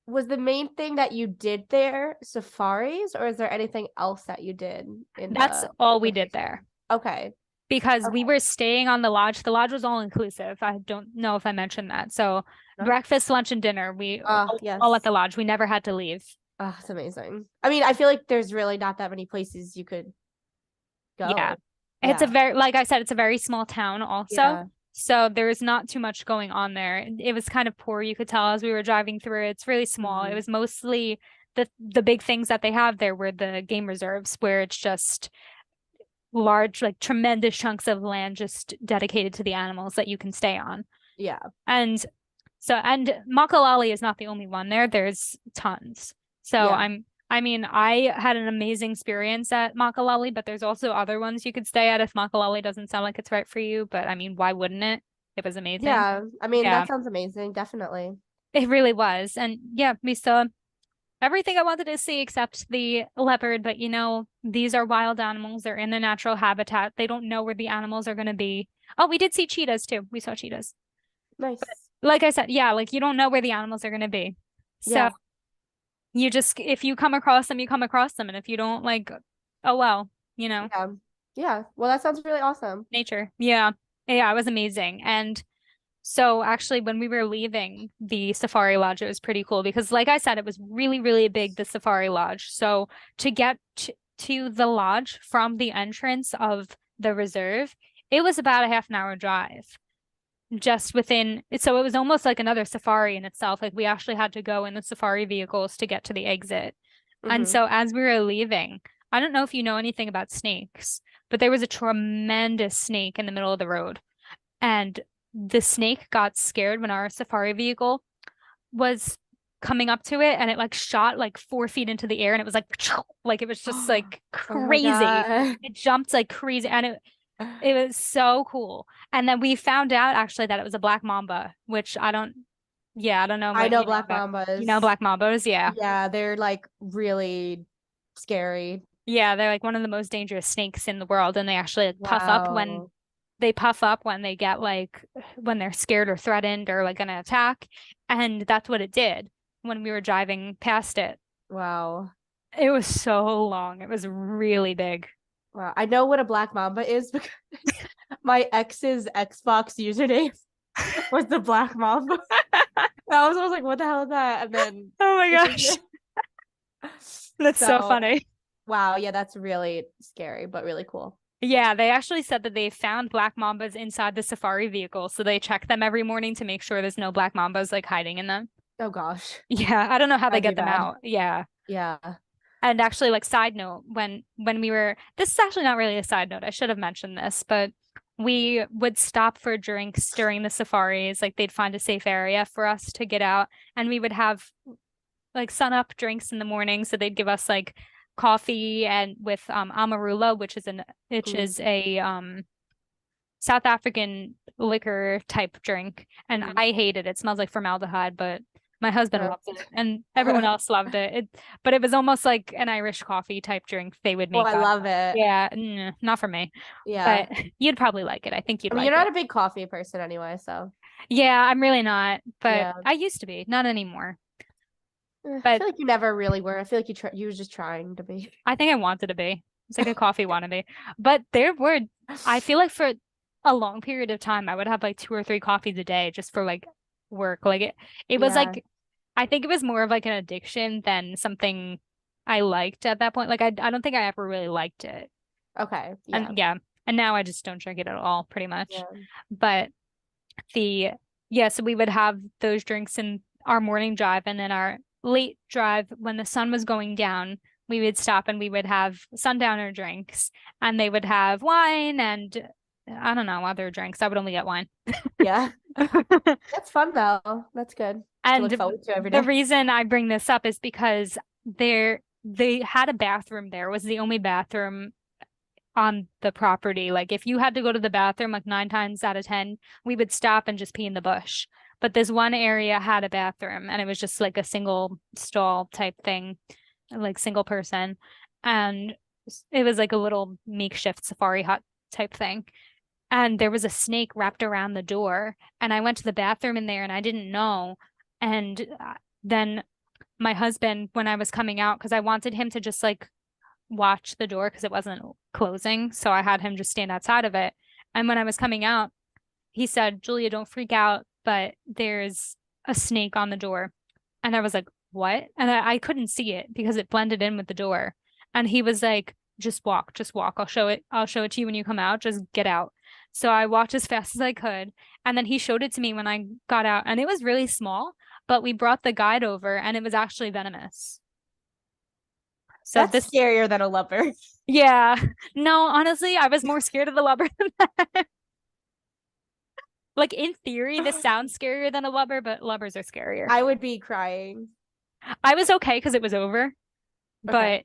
was the main thing that you did there safaris, or is there anything else that you did in That's all we did there. Okay. Because we were staying on the lodge. The lodge was all inclusive. I don't know if I mentioned that. So breakfast, lunch, and dinner, we all at the lodge. We never had to leave. Oh, it's amazing. I mean, I feel like there's really not that many places you could go. Yeah. It's like I said, it's a very small town also. Yeah. So there's not too much going on there. It was kind of poor, you could tell, as we were driving through. It's really small. It was mostly the big things that they have there were the game reserves, where it's just large, like tremendous chunks of land just dedicated to the animals that you can stay on. Yeah. And Makalali is not the only one there. There's tons. So I had an amazing experience at Makalali, but there's also other ones you could stay at if Makalali doesn't sound like it's right for you. But I mean, why wouldn't it? It was amazing. Yeah. I mean, that sounds amazing. Definitely. It really was. And yeah, we saw everything I wanted to see except the leopard. But these are wild animals. They're in their natural habitat. They don't know where the animals are going to be. Oh, we did see cheetahs too. We saw cheetahs. Nice. But like I said, like you don't know where the animals are going to be. So You just, if you come across them, you come across them. And if you don't, like, oh well, Yeah. Yeah. Well, that sounds really awesome. nature. Yeah. Yeah, it was amazing. And so actually when we were leaving the safari lodge, it was pretty cool because like I said, it was really, really big, the safari lodge. So to get to the lodge from the entrance of the reserve, it was about a half an hour drive. Just within, so it was almost like another safari in itself. Like we actually had to go in the safari vehicles to get to the exit. And Hmm. so as we were leaving, I don't know if you know anything about snakes, but there was a tremendous snake in the middle of the road. And the snake got scared when our safari vehicle was coming up to it and it like shot like 4 feet into the air and it was like it was just like Oh my crazy. God. It jumped like crazy and it was so cool. And then we found out actually that it was a black mamba, which I don't know I what know you know black about. You know mambas. black mambas? Yeah. Yeah, they're like really scary. Yeah, they're like one of the most dangerous snakes in the world and they actually like Wow. puff up when they get like when they're scared or threatened or like gonna attack. And that's what it did when we were driving past it. Wow. It was so long. It was really big. Wow. I know what a black mamba is because my ex's Xbox username was the black mamba. I was like, what the hell is that? And then Oh my it gosh. just That's so so funny. wow, yeah, that's really scary, but really cool. Yeah, they actually said that they found black mambas inside the safari vehicle, so they check them every morning to make sure there's no black mambas like hiding in them. Oh gosh. Yeah, I don't know how they That'd be get them bad. out. Yeah. Yeah. And actually, like side note, when we were this is actually not really a side note. I should have mentioned this, but we would stop for drinks during the safaris. Like they'd find a safe area for us to get out, and we would have like sun up drinks in the morning. So they'd give us like coffee and with amarula, which Mm, is a South African liquor type drink, and mm. I hate it. It smells like formaldehyde, but my husband Uh, loves it, and everyone else loved it. But it was almost like an Irish coffee type drink. They would oh, make I that. love it. Yeah, not for me, Yeah. but you'd probably like it. I think you'd I mean, you're like not it. a big coffee person anyway, so Yeah, I'm really not, but yeah. I used to be, not anymore. I But feel like you never really were. I feel like you were just trying to be. I think I wanted to be. It's like a coffee wannabe. But I feel like for a long period of time, I would have like 2 or 3 coffees a day just for like work. Like it was Yeah. like, I think it was more of like an addiction than something I liked at that point. Like I don't think I ever really liked it. Okay. Yeah. And yeah, and now I just don't drink it at all, pretty much. Yeah. But the, yeah, so we would have those drinks in our morning drive and then our late drive when the sun was going down, we would stop and we would have sundowner drinks and they would have wine and I don't know, other drinks. I would only get wine. Yeah. That's fun though. That's good to look And forward to every the day. reason I bring this up is because they had a bathroom there. It was the only bathroom on the property. Like if you had to go to the bathroom, like 9 times out of 10, we would stop and just pee in the bush. But this one area had a bathroom and it was just like a single stall type thing, like single person. And it was like a little makeshift safari hut type thing. And there was a snake wrapped around the door. And I went to the bathroom in there and I didn't know. And then my husband, when I was coming out, because I wanted him to just like watch the door because it wasn't closing. So I had him just stand outside of it. And when I was coming out, he said, Julia, don't freak out, but there's a snake on the door. And I was like, what? And I couldn't see it because it blended in with the door. And he was like, just walk, just walk. I'll show it to you when you come out. Just get out. So I walked as fast as I could. And then he showed it to me when I got out. And it was really small, but we brought the guide over and it was actually venomous. So That's this scarier than a lover. Yeah. No, honestly, I was more scared of the lubber than that. Like in theory, this sounds scarier than a lubber, but lubbers are scarier. I would be crying. I was okay because it was over, Okay.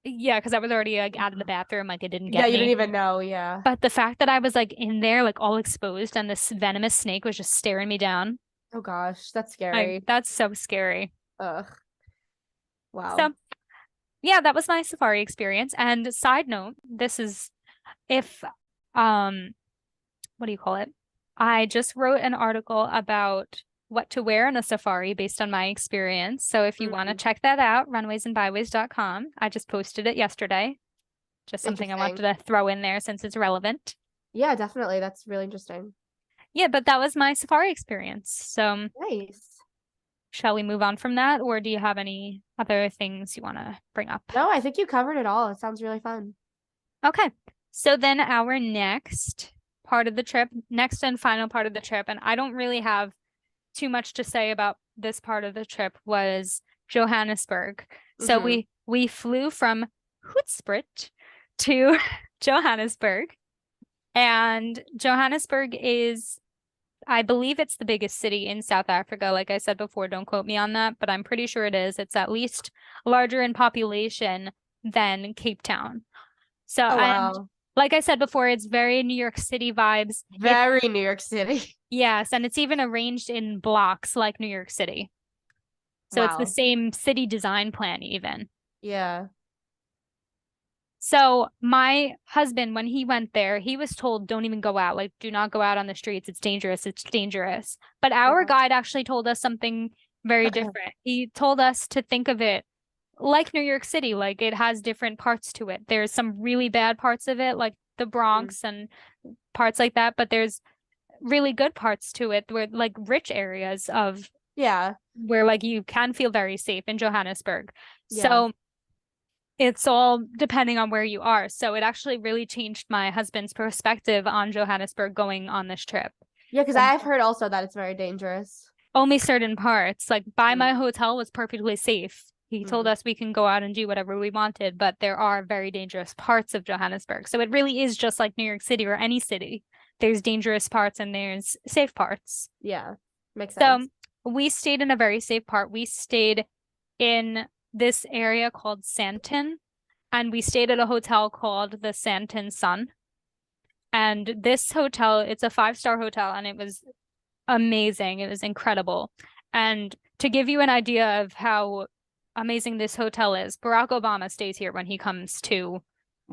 but yeah, because I was already like out of the bathroom, like it didn't Yeah, get you didn't me. even know. Yeah. But the fact that I was like in there, like all exposed, and this venomous snake was just staring me down, Oh gosh, that's like scary. that's so scary. Ugh. So Wow. yeah, that was my safari experience. And side note, this is if what do you call it? I just wrote an article about what to wear on a safari based on my experience. So if you want to check that out, runwaysandbyways.com. I just posted it yesterday. Just something I wanted to throw in there since it's relevant. Yeah, definitely. That's really interesting. Yeah, but that was my safari experience. So nice. Shall we move on from that, or do you have any other things you want to bring up? No, I think you covered it all. It sounds really fun. Okay. So then our next part of the trip, next and final part of the trip, and I don't really have too much to say about this part of the trip, was Johannesburg. So we flew from Hoedspruit to Johannesburg, and Johannesburg is, I believe it's the biggest city in South Africa. Like I said before, don't quote me on that, but I'm pretty sure it is. It's at least larger in population than Cape Town. So, and like I said before, it's very New York City vibes. Very New York City. Yes, and it's even arranged in blocks like New York City. So it's the same city design plan even. Yeah. So my husband, when he went there, he was told, don't even go out. Like, do not go out on the streets. It's dangerous. It's dangerous. But our guide actually told us something very different. He told us to think of it like New York City, like it has different parts to it. There's some really bad parts of it, like the Bronx and parts like that, but there's really good parts to it where like rich areas of where like you can feel very safe in Johannesburg. So it's all depending on where you are. So it actually really changed my husband's perspective on Johannesburg going on this trip. Yeah, because I've heard also that it's very dangerous. Only certain parts, like by my hotel was perfectly safe. He told us we can go out and do whatever we wanted, but there are very dangerous parts of Johannesburg. So it really is just like New York City or any city. There's dangerous parts and there's safe parts. Yeah, makes sense. So we stayed in a very safe part. We stayed in this area called Sandton, and we stayed at a hotel called the Sandton Sun. And this hotel, it's a 5-star hotel, and it was amazing. It was incredible. And to give you an idea of how amazing this hotel is, Barack Obama stays here when he comes to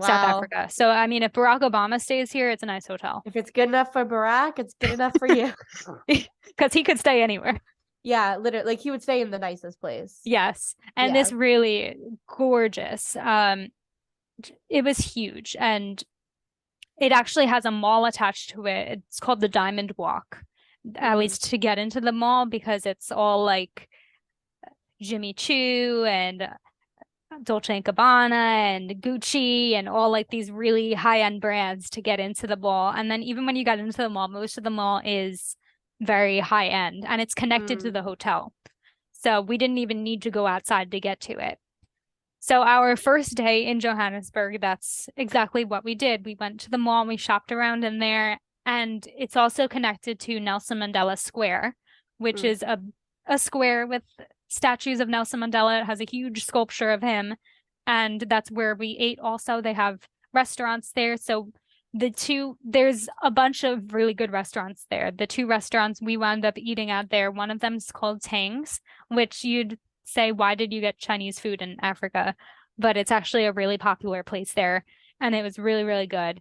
South Africa. So, I mean, if Barack Obama stays here, it's a nice hotel. If it's good enough for Barack, it's good enough for you. Because he could stay anywhere. Yeah, literally, like he would stay in the nicest place. Yes. And this really gorgeous. It was huge. And it actually has a mall attached to it. It's called the Diamond Walk, at least to get into the mall, because it's all like Jimmy Choo and Dolce & Gabbana and Gucci and all like these really high-end brands to get into the mall. And then even when you got into the mall, most of the mall is very high-end and it's connected to the hotel. So we didn't even need to go outside to get to it. So our first day in Johannesburg, that's exactly what we did. We went to the mall, we shopped around in there, and it's also connected to Nelson Mandela Square, which is a square with statues of Nelson Mandela. It has a huge sculpture of him, and that's where we ate also. They have restaurants there. So there's a bunch of really good restaurants there. The 2 restaurants we wound up eating at there, one of them is called Tang's, which you'd say, why did you get Chinese food in Africa? But it's actually a really popular place there, and it was really, really good.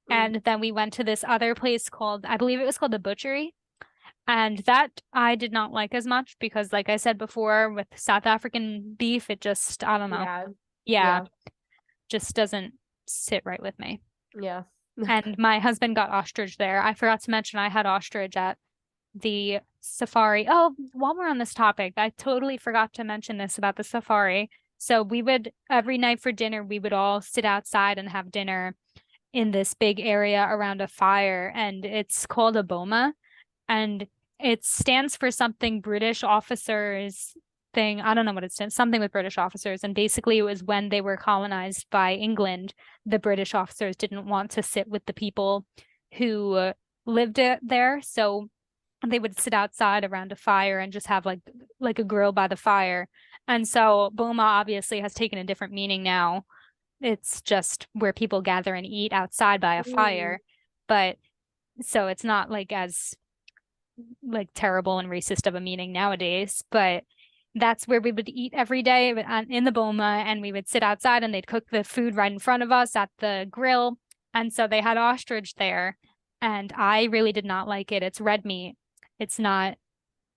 And then we went to this other place called, I believe it was called the Butchery. And that I did not like as much because, like I said before, with South African beef, it just, I don't know. Yeah. Just doesn't sit right with me. Yeah. And my husband got ostrich there. I forgot to mention I had ostrich at the safari. Oh, while we're on this topic, I totally forgot to mention this about the safari. So we would, every night for dinner, we would all sit outside and have dinner in this big area around a fire. And it's called a boma. And it stands for something British officers thing. I don't know what it stands, something with British officers. And basically it was when they were colonized by England, the British officers didn't want to sit with the people who lived there. So they would sit outside around a fire and just have like a grill by the fire. And so boma obviously has taken a different meaning now. It's just where people gather and eat outside by a fire. But so it's not like as like terrible and racist of a meaning nowadays, but that's where we would eat every day in the boma, and we would sit outside and they'd cook the food right in front of us at the grill. And so they had ostrich there, and I really did not like it. It's red meat. It's not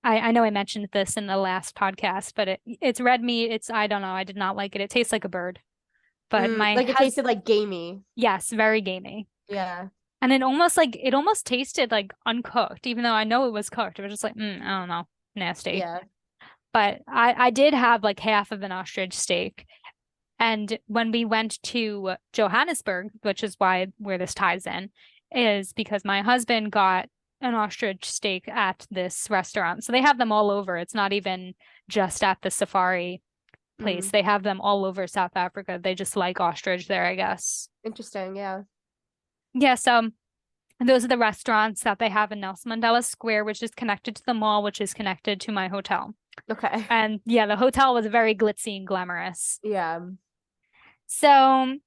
I know I mentioned this in the last podcast, but it's red meat. I don't know. I did not like it. It tastes like a bird. But my Like it husband, tasted like gamey. yes, very gamey. Yeah. And it almost tasted like uncooked, even though I know it was cooked. It was just like, I don't know, nasty. Yeah. But I did have like half of an ostrich steak. And when we went to Johannesburg, which is where this ties in, is because my husband got an ostrich steak at this restaurant. So they have them all over. It's not even just at the safari place. They have them all over South Africa. They just like ostrich there, I guess. Interesting. Yeah. Yeah, so those are the restaurants that they have in Nelson Mandela Square, which is connected to the mall, which is connected to my hotel. Okay. And yeah, the hotel was very glitzy and glamorous. Yeah. So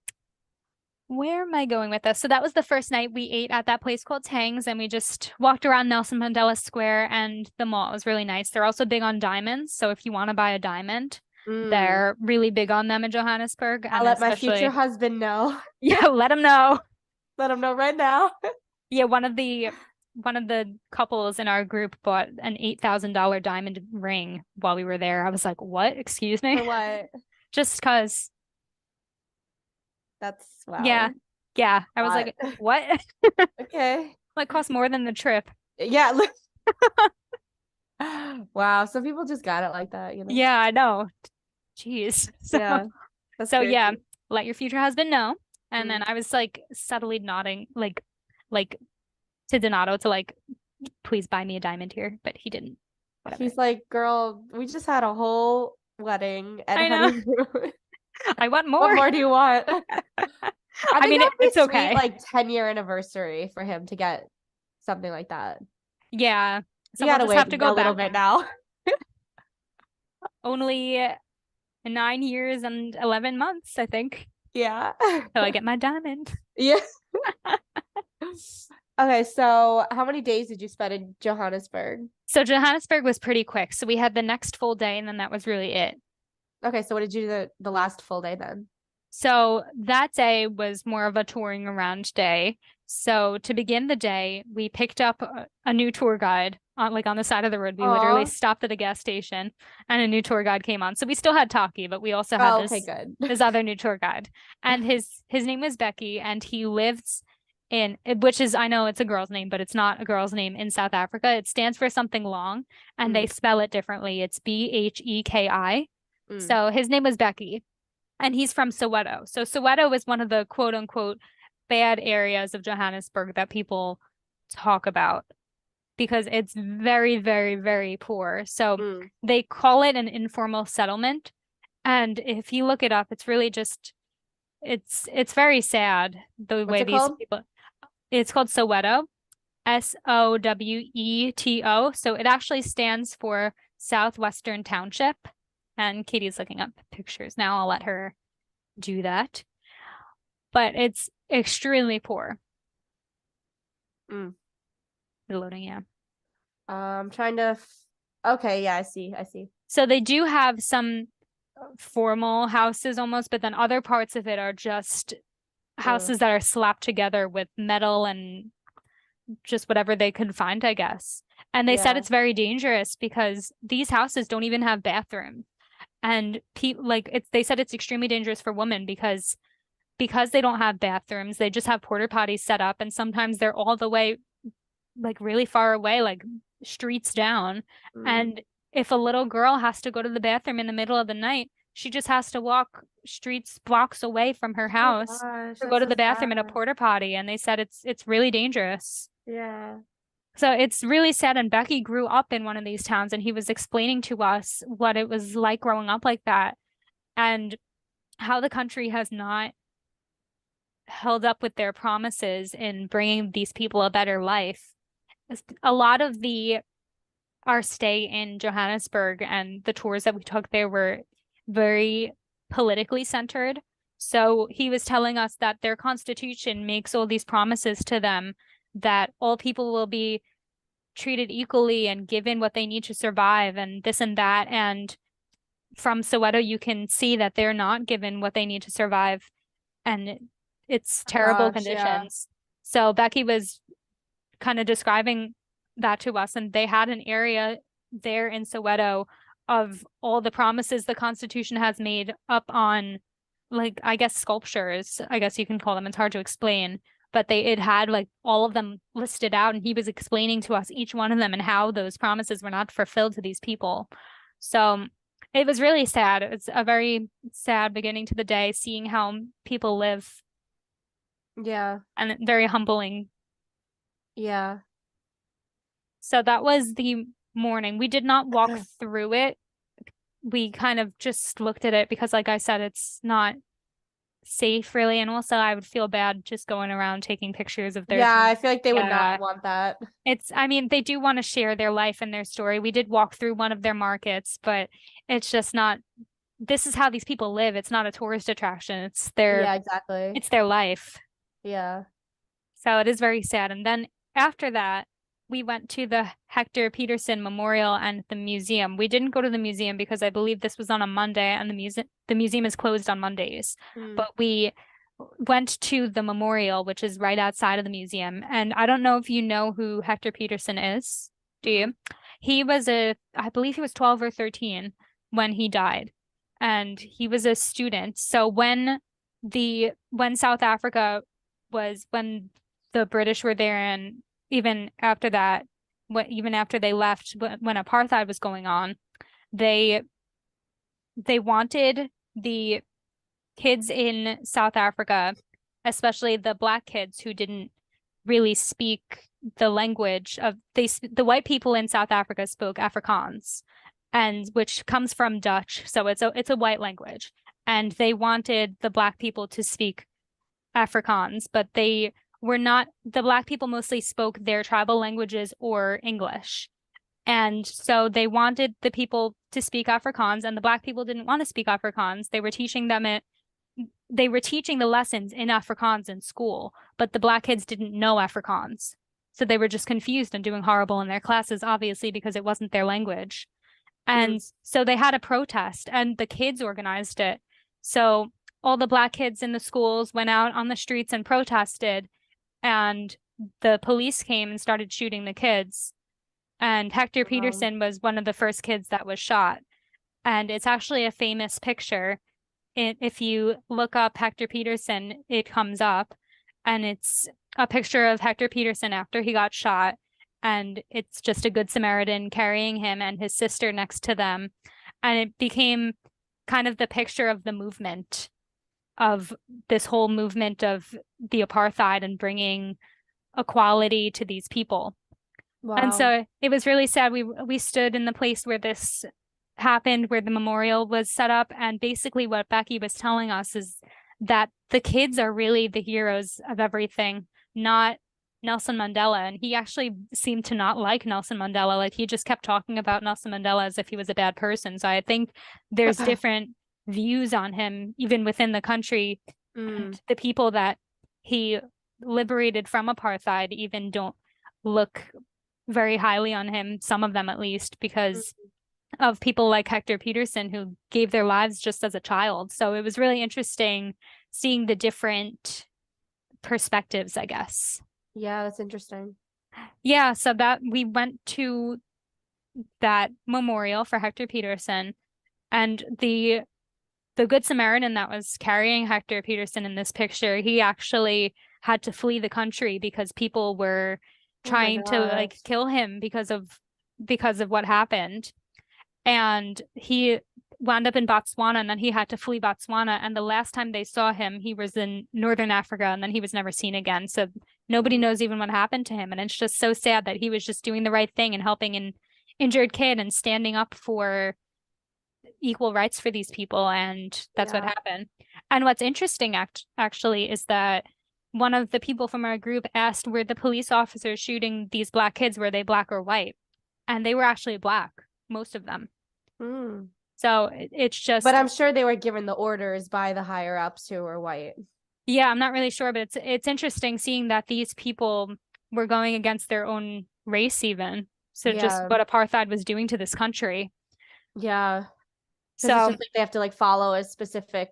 where am I going with this? So that was the first night we ate at that place called Tang's, and we just walked around Nelson Mandela Square and the mall. It was really nice. They're also big on diamonds. So if you want to buy a diamond, they're really big on them in Johannesburg. I'll let my future husband know. Yeah, let him know. Let him know right now. Yeah, one of the couples in our group bought an $8,000 diamond ring while we were there. I was like, what? Excuse me? For what? Just because. That's wow. Yeah. Yeah. I was like, what? Okay. Like cost more than the trip. Yeah. Wow. Some people just got it like that, you know? Yeah, I know. Jeez. So, yeah. Yeah, let your future husband know. And then I was like subtly nodding like to Donato to like, please buy me a diamond here, but he didn't. Whatever. He's like, girl, we just had a whole wedding and I know. I want more. What more do you want? I mean, it's okay. Like 10-year anniversary for him to get something like that. Yeah. So we'll just have to go a little bit now. Only 9 years and 11 months, I think. Yeah. So I get my diamond. Yeah. Okay, so how many days did you spend in Johannesburg? So Johannesburg was pretty quick. So we had the next full day, and then that was really it. Okay, so what did you do the last full day then? So that day was more of a touring around day. So to begin the day, we picked up a new tour guide on the side of the road. We literally stopped at a gas station and a new tour guide came on. So we still had Taki, but we also had this other new tour guide. And his name was Becky, and he lives in, which is, I know it's a girl's name, but it's not a girl's name in South Africa. It stands for something long, and they spell it differently. It's Bheki. So his name was Becky, and he's from Soweto. So Soweto is one of the quote unquote bad areas of Johannesburg that people talk about because it's very, very, very poor. So they call it an informal settlement. And if you look it up, it's really just, it's very sad the way these people, it's called Soweto, Soweto. So it actually stands for Southwestern Township. And Katie's looking up pictures now. I'll let her do that. But it's extremely poor. Loading, yeah. I'm trying to. Okay, yeah, I see. So they do have some formal houses almost, but then other parts of it are just houses that are slapped together with metal and just whatever they could find, I guess. And they said it's very dangerous because these houses don't even have bathrooms. And they said it's extremely dangerous for women because they don't have bathrooms. They just have porta potties set up, and sometimes they're all the way like really far away, like streets down. And if a little girl has to go to the bathroom in the middle of the night, she just has to walk blocks away from her house to go to the bathroom in a porta potty. And they said it's really dangerous. Yeah. So it's really sad. And Becky grew up in one of these towns, and he was explaining to us what it was like growing up like that and how the country has not held up with their promises in bringing these people a better life. A lot of our stay in Johannesburg and the tours that we took there were very politically centered. So he was telling us that their constitution makes all these promises to them that all people will be treated equally and given what they need to survive and this and that. And from Soweto, you can see that they're not given what they need to survive. And it's terrible conditions. Yeah. So Becky was kind of describing that to us. And they had an area there in Soweto of all the promises the Constitution has made up on, like, I guess sculptures, I guess you can call them. It's hard to explain, but it had like all of them listed out, and he was explaining to us each one of them and how those promises were not fulfilled to these people. So it was really sad. It's a very sad beginning to the day, seeing how people live, Yeah. and very humbling. Yeah. So that was the morning. We did not walk through it. We kind of just looked at it because, like I said, it's not safe really. And also I would feel bad just going around taking pictures of their Yeah, I feel like they would Yeah. not want that. I mean, they do want to share their life and their story. We did walk through one of their markets, but it's just not, this is how these people live. It's not a tourist attraction. Yeah, exactly. It's their life. Yeah. So it is very sad. And then after that, we went to the Hector Peterson Memorial and the museum. We didn't go to the museum because I believe this was on a Monday, and the museum is closed on Mondays. But we went to the memorial, which is right outside of the museum. And I don't know if you know who Hector Peterson is. Do you? He was I believe he was 12 or 13 when he died. And he was a student. So when South Africa when the British were there, and even after that, even after they left, when apartheid was going on, they wanted the kids in South Africa, especially the Black kids who didn't really speak the language of the white people in South Africa spoke Afrikaans, and which comes from Dutch, so it's a white language, and they wanted the Black people to speak Afrikaans, but the Black people mostly spoke their tribal languages or English. And so they wanted the people to speak Afrikaans, and the Black people didn't want to speak Afrikaans. They were teaching the lessons in Afrikaans in school, but the Black kids didn't know Afrikaans. So they were just confused and doing horrible in their classes, obviously, because it wasn't their language. And so they had a protest, and the kids organized it. So all the Black kids in the schools went out on the streets and protested, and the police came and started shooting the kids. And Hector Peterson was one of the first kids that was shot. And it's actually a famous picture. If you look up Hector Peterson, it comes up. And it's a picture of Hector Peterson after he got shot. And it's just a Good Samaritan carrying him and his sister next to them. And it became kind of the picture of the movement, of this whole movement of the apartheid and bringing equality to these people. Wow. And so it was really sad. We stood in the place where this happened, where the memorial was set up, and basically what Becky was telling us is that the kids are really the heroes of everything, not Nelson Mandela. And he actually seemed to not like Nelson Mandela. Like, he just kept talking about Nelson Mandela as if he was a bad person. So I think there's different views on him, even within the country. And the people that he liberated from apartheid even don't look very highly on him, some of them at least, because of people like Hector Peterson who gave their lives just as a child. So it was really interesting seeing the different perspectives, I guess. Yeah, that's interesting. Yeah, so that we went to that memorial for Hector Peterson, and the Good Samaritan that was carrying Hector Peterson in this picture, he actually had to flee the country because people were trying to like kill him because of what happened. And he wound up in Botswana, and then he had to flee Botswana. And the last time they saw him, he was in Northern Africa, and then he was never seen again. So nobody knows even what happened to him. And it's just so sad that he was just doing the right thing and helping an injured kid and standing up for equal rights for these people. And that's what happened. And what's interesting actually is that one of the people from our group asked, were the police officers shooting these Black kids, were they Black or white? And they were actually Black, most of them. So it's just, but I'm sure they were given the orders by the higher ups who were white. Yeah, I'm not really sure, but it's interesting seeing that these people were going against their own race even. So just what apartheid was doing to this country. Yeah. So it's just like they have to like follow a specific,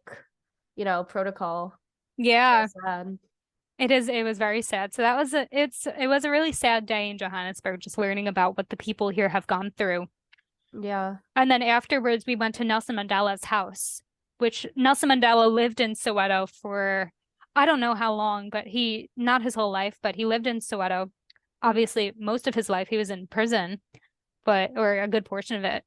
protocol. Yeah. It was very sad. So it was a really sad day in Johannesburg, just learning about what the people here have gone through. Yeah. And then afterwards, we went to Nelson Mandela's house, which Nelson Mandela lived in Soweto for I don't know how long, but not his whole life, but he lived in Soweto. Obviously, most of his life he was in prison, or a good portion of it,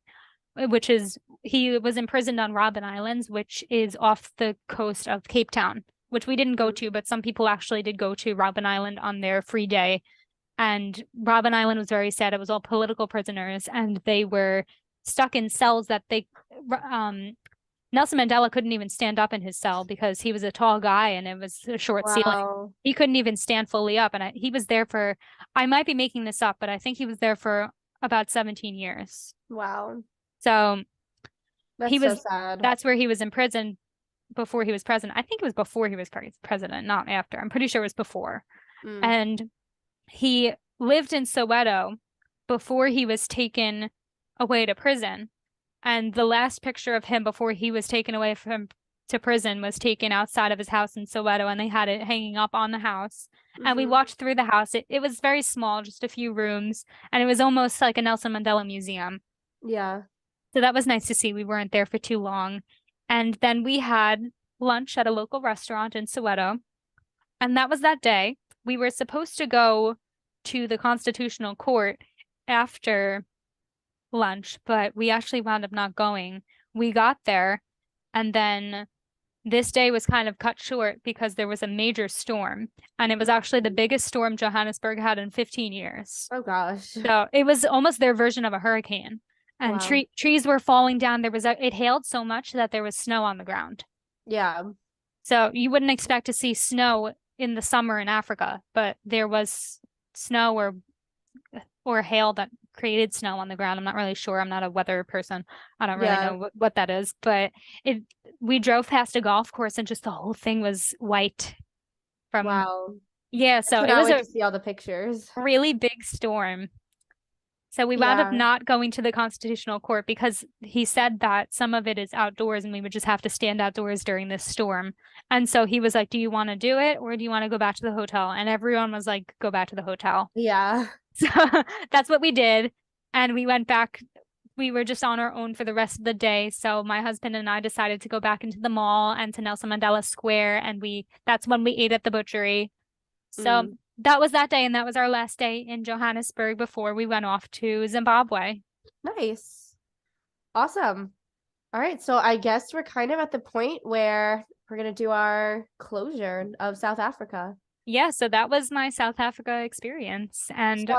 which is he was imprisoned on Robben Islands, which is off the coast of Cape Town, which we didn't go to, but some people actually did go to Robben Island on their free day. And Robben Island was very sad. It was all political prisoners, and they were stuck in cells that Nelson Mandela couldn't even stand up in his cell because he was a tall guy and it was a short ceiling. Wow. He couldn't even stand fully up. And he was there for, I might be making this up, but I think he was there for about 17 years. Wow. So That's so sad. That's where he was imprisoned before he was president. I think it was before he was president, not after. I'm pretty sure it was before. And he lived in Soweto before he was taken away to prison. And the last picture of him before he was taken away to prison was taken outside of his house in Soweto, and they had it hanging up on the house. And we walked through the house. It was very small, just a few rooms, and it was almost like a Nelson Mandela museum. Yeah. So that was nice to see. We weren't there for too long. And then we had lunch at a local restaurant in Soweto. And that was that day. We were supposed to go to the Constitutional Court after lunch, but we actually wound up not going. We got there, and then this day was kind of cut short because there was a major storm, and it was actually the biggest storm Johannesburg had in 15 years. Oh gosh. So it was almost their version of a hurricane. And Wow. trees were falling down. It hailed so much that there was snow on the ground. Yeah. So you wouldn't expect to see snow in the summer in Africa, but there was snow or hail that created snow on the ground. I'm not really sure. I'm not a weather person. I don't really know what that is, but we drove past a golf course and just the whole thing was white from Wow. Yeah, so it was to see all the pictures. Really big storm. So we wound up not going to the Constitutional Court because he said that some of it is outdoors and we would just have to stand outdoors during this storm. And so he was like, do you want to do it or do you want to go back to the hotel? And everyone was like, go back to the hotel. Yeah. So that's what we did. And we went back. We were just on our own for the rest of the day. So my husband and I decided to go back into the mall and to Nelson Mandela Square. And that's when we ate at the butchery. So that was that day, and that was our last day in Johannesburg before we went off to Zimbabwe. Nice. Awesome. All right, so I guess we're kind of at the point where we're going to do our closure of South Africa. Yeah, so that was my South Africa experience, and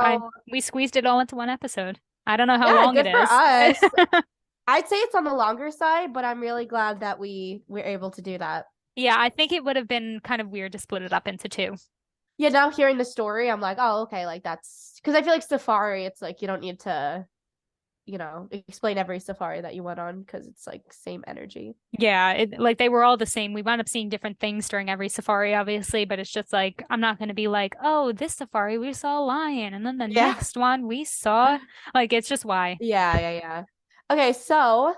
we squeezed it all into one episode. I don't know how long it is. For us. I'd say it's on the longer side, but I'm really glad that we were able to do that. Yeah, I think it would have been kind of weird to split it up into two. Yeah, now hearing the story, I'm like, oh, okay, like that's because I feel like safari, it's like you don't need to, explain every safari that you went on because it's like same energy. Yeah, like they were all the same. We wound up seeing different things during every safari, obviously, but it's just like I'm not going to be like, oh, this safari we saw a lion, and then the next one we saw, like it's just why. Yeah. Okay, so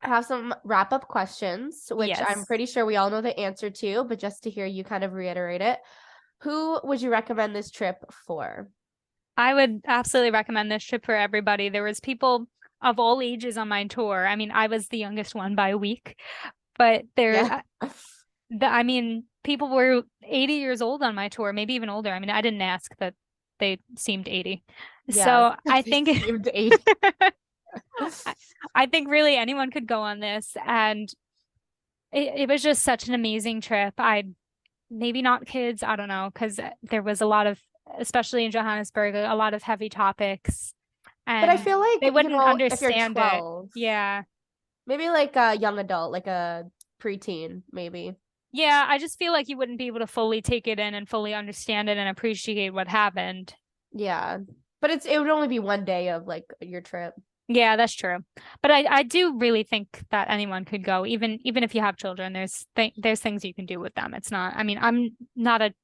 I have some wrap-up questions, which I'm pretty sure we all know the answer to, but just to hear you kind of reiterate it. Who would you recommend this trip for? I would absolutely recommend this trip for everybody. There was people of all ages on my tour. I mean, I was the youngest one by a week, but people were 80 years old on my tour, maybe even older. I mean, I didn't ask, but they seemed 80. Yeah, so I think seemed 80. I think really anyone could go on this, and it was just such an amazing trip. Maybe not kids, I don't know, because there was a lot of, especially in Johannesburg, a lot of heavy topics. And but I feel like they wouldn't understand 12, it. Yeah. Maybe like a young adult, like a preteen, maybe. Yeah, I just feel like you wouldn't be able to fully take it in and fully understand it and appreciate what happened. Yeah. But it would only be one day of like your trip. Yeah, that's true. But I do really think that anyone could go, even if you have children. There's things you can do with them. It's not, I mean, I'm not a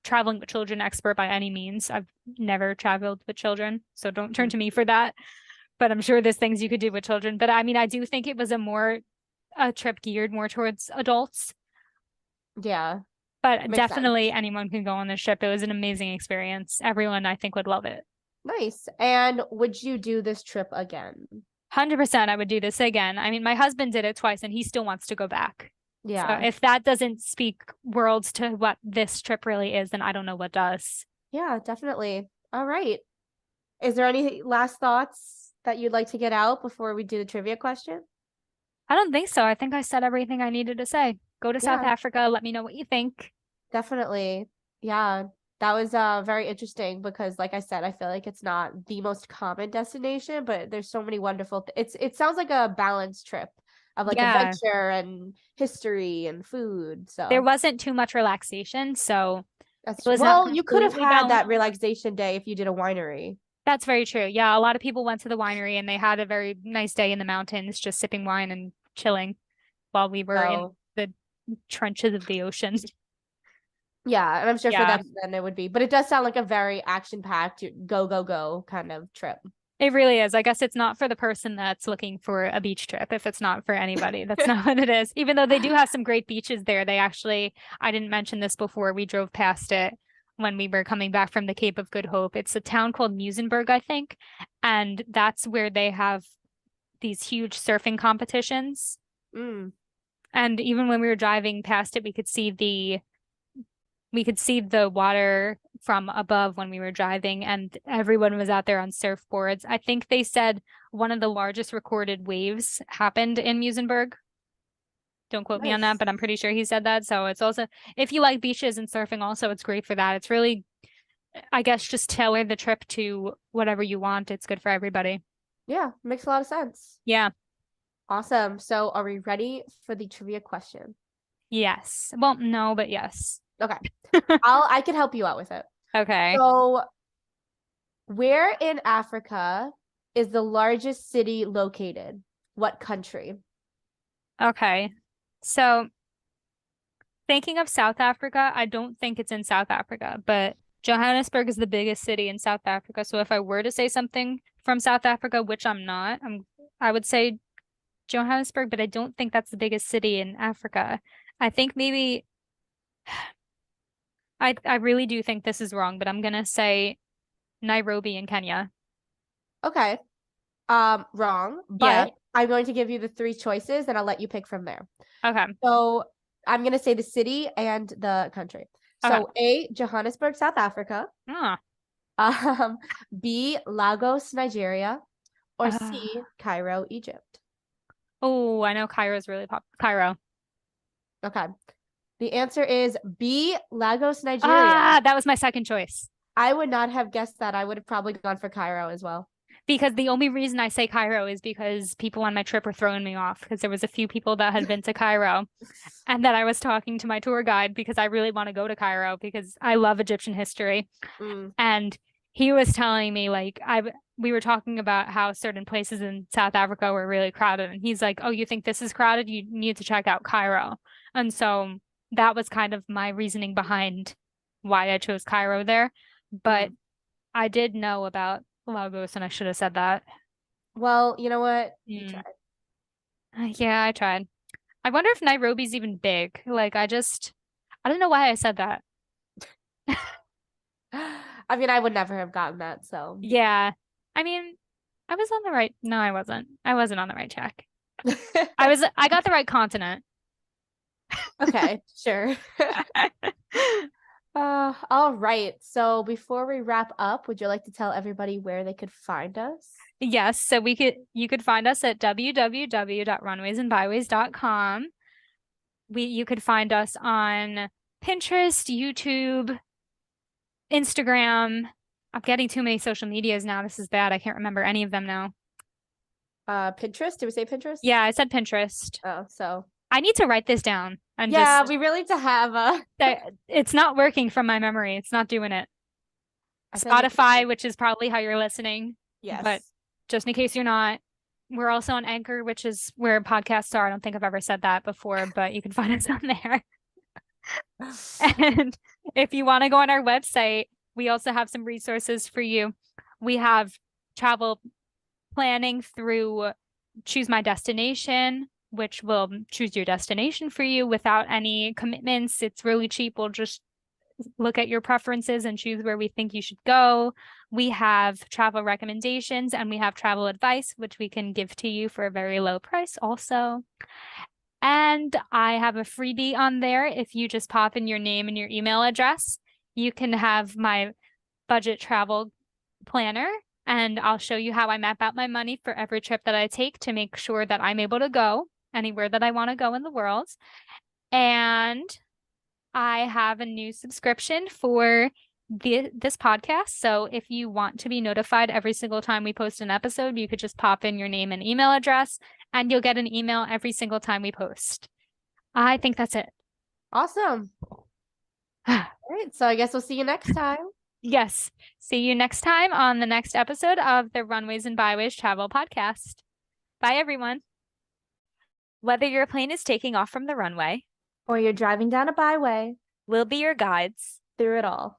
traveling with children expert by any means. I've never traveled with children, so don't turn to me for that. But I'm sure there's things you could do with children. But I mean, I do think it was a trip geared more towards adults. Yeah. But definitely anyone can go on this trip. It was an amazing experience. Everyone, I think, would love it. Nice. And would you do this trip again? 100% I would do this again. I mean, my husband did it twice and he still wants to go back. So Yeah. if that doesn't speak worlds to what this trip really is, then I don't know what does. Yeah, definitely. All right. Is there any last thoughts that you'd like to get out before we do the trivia question? I don't think so. I think I said everything I needed to say. Go to South Yeah, Africa. Let me know what you think. definitely. Yeah, that was very interesting because like I said, I feel like it's not the most common destination, but there's so many wonderful it sounds like a balanced trip of like Yeah, adventure and history and food. there So wasn't too much relaxation, so that's it was not well, you could have completely had that balanced. relaxation day if you did a winery. That's very true. Yeah, a lot of people went to the winery and they had a very nice day in the mountains, just sipping wine and chilling while we were in So the trenches of the ocean. yeah, and I'm sure for Yeah, them then it would be, but it does sound like a very action-packed go go go kind of trip. it really is. I guess it's not for the person that's looking for a beach trip. If it's not for anybody, that's not what it is. Even though they do have some great beaches there, they actually, I didn't mention this before, we drove past it when we were coming back from the Cape of Good Hope. It's a town called Muizenberg, I think, and that's where they have these huge surfing competitions. Mm. And even when we were driving past it, we could see the water from above when we were driving, and everyone was out there on surfboards. I think they said one of the largest recorded waves happened in Muizenberg. Don't quote me on that, Nice. but I'm pretty sure he said that. So it's also, if you like beaches and surfing, also, it's great for that. It's really, I guess, just tailor the trip to whatever you want. It's good for everybody. Yeah, makes a lot of sense. Yeah. Awesome. So are we ready for the trivia question? Yes. Well, no, but yes. Okay. I can help you out with it. Okay. So where in Africa is the largest city located? What country? Okay. So thinking of South Africa, I don't think it's in South Africa, but Johannesburg is the biggest city in South Africa. So if I were to say something from South Africa, which I'm not, I would say Johannesburg, but I don't think that's the biggest city in Africa. I think maybe I really do think this is wrong, but I'm gonna say Nairobi in Kenya. Okay. Wrong, Yeah. but I'm going to give you the three choices and I'll let you pick from there. Okay. So I'm going to say the city and the country. Okay. So A, Johannesburg, South Africa. Ah. B, Lagos, Nigeria. Or Uh, C, Cairo, Egypt. oh, I know Cairo's really pop. Cairo. Okay. The answer is B, Lagos, Nigeria. Ah, that was my second choice. I would not have guessed that. I would have probably gone for Cairo as well. Because the only reason I say Cairo is because people on my trip were throwing me off because there was a few people that had been to Cairo and that I was talking to my tour guide because I really want to go to Cairo because I love Egyptian history. Mm. And he was telling me like we were talking about how certain places in South Africa were really crowded and he's like, "Oh, you think this is crowded? You need to check out Cairo." And so that was kind of my reasoning behind why I chose Cairo there. But Mm. I did know about Lagos and I should have said that. Well, you know what? You Mm. tried. Yeah, I tried. I wonder if Nairobi's even big. Like I don't know why I said that. I mean, I would never have gotten that, so. Yeah. I mean, I was on the right. No, I wasn't. I wasn't on the right track. I got the right continent. Okay, sure. All right. So before we wrap up, would you like to tell everybody where they could find us? Yes, so you could find us at www.runwaysandbyways.com. You could find us on Pinterest, YouTube, Instagram. I'm getting too many social medias now. This is bad. I can't remember any of them now. Pinterest? Did we say Pinterest? Yeah, I said Pinterest. Oh, so I need to write this down and yeah, just we really need to have it's not working from my memory. It's not doing it. I feel like we Spotify, could- which is probably how you're listening, but yes. just in case you're not, we're also on Anchor, which is where podcasts are. I don't think I've ever said that before, but you can find us on there. And if you want to go on our website, we also have some resources for you. We have travel planning through Choose My Destination, which will choose your destination for you without any commitments. It's really cheap. We'll just look at your preferences and choose where we think you should go. We have travel recommendations and we have travel advice, which we can give to you for a very low price also. And I have a freebie on there. If you just pop in your name and your email address, you can have my budget travel planner, and I'll show you how I map out my money for every trip that I take to make sure that I'm able to go anywhere that I want to go in the world. And I have a new subscription for this podcast. So if you want to be notified every single time we post an episode, you could just pop in your name and email address, and you'll get an email every single time we post. I think that's it. Awesome. All right. So I guess we'll see you next time. Yes. See you next time on the next episode of the Runways and Byways Travel Podcast. Bye, everyone. Whether your plane is taking off from the runway or you're driving down a byway, we'll be your guides through it all.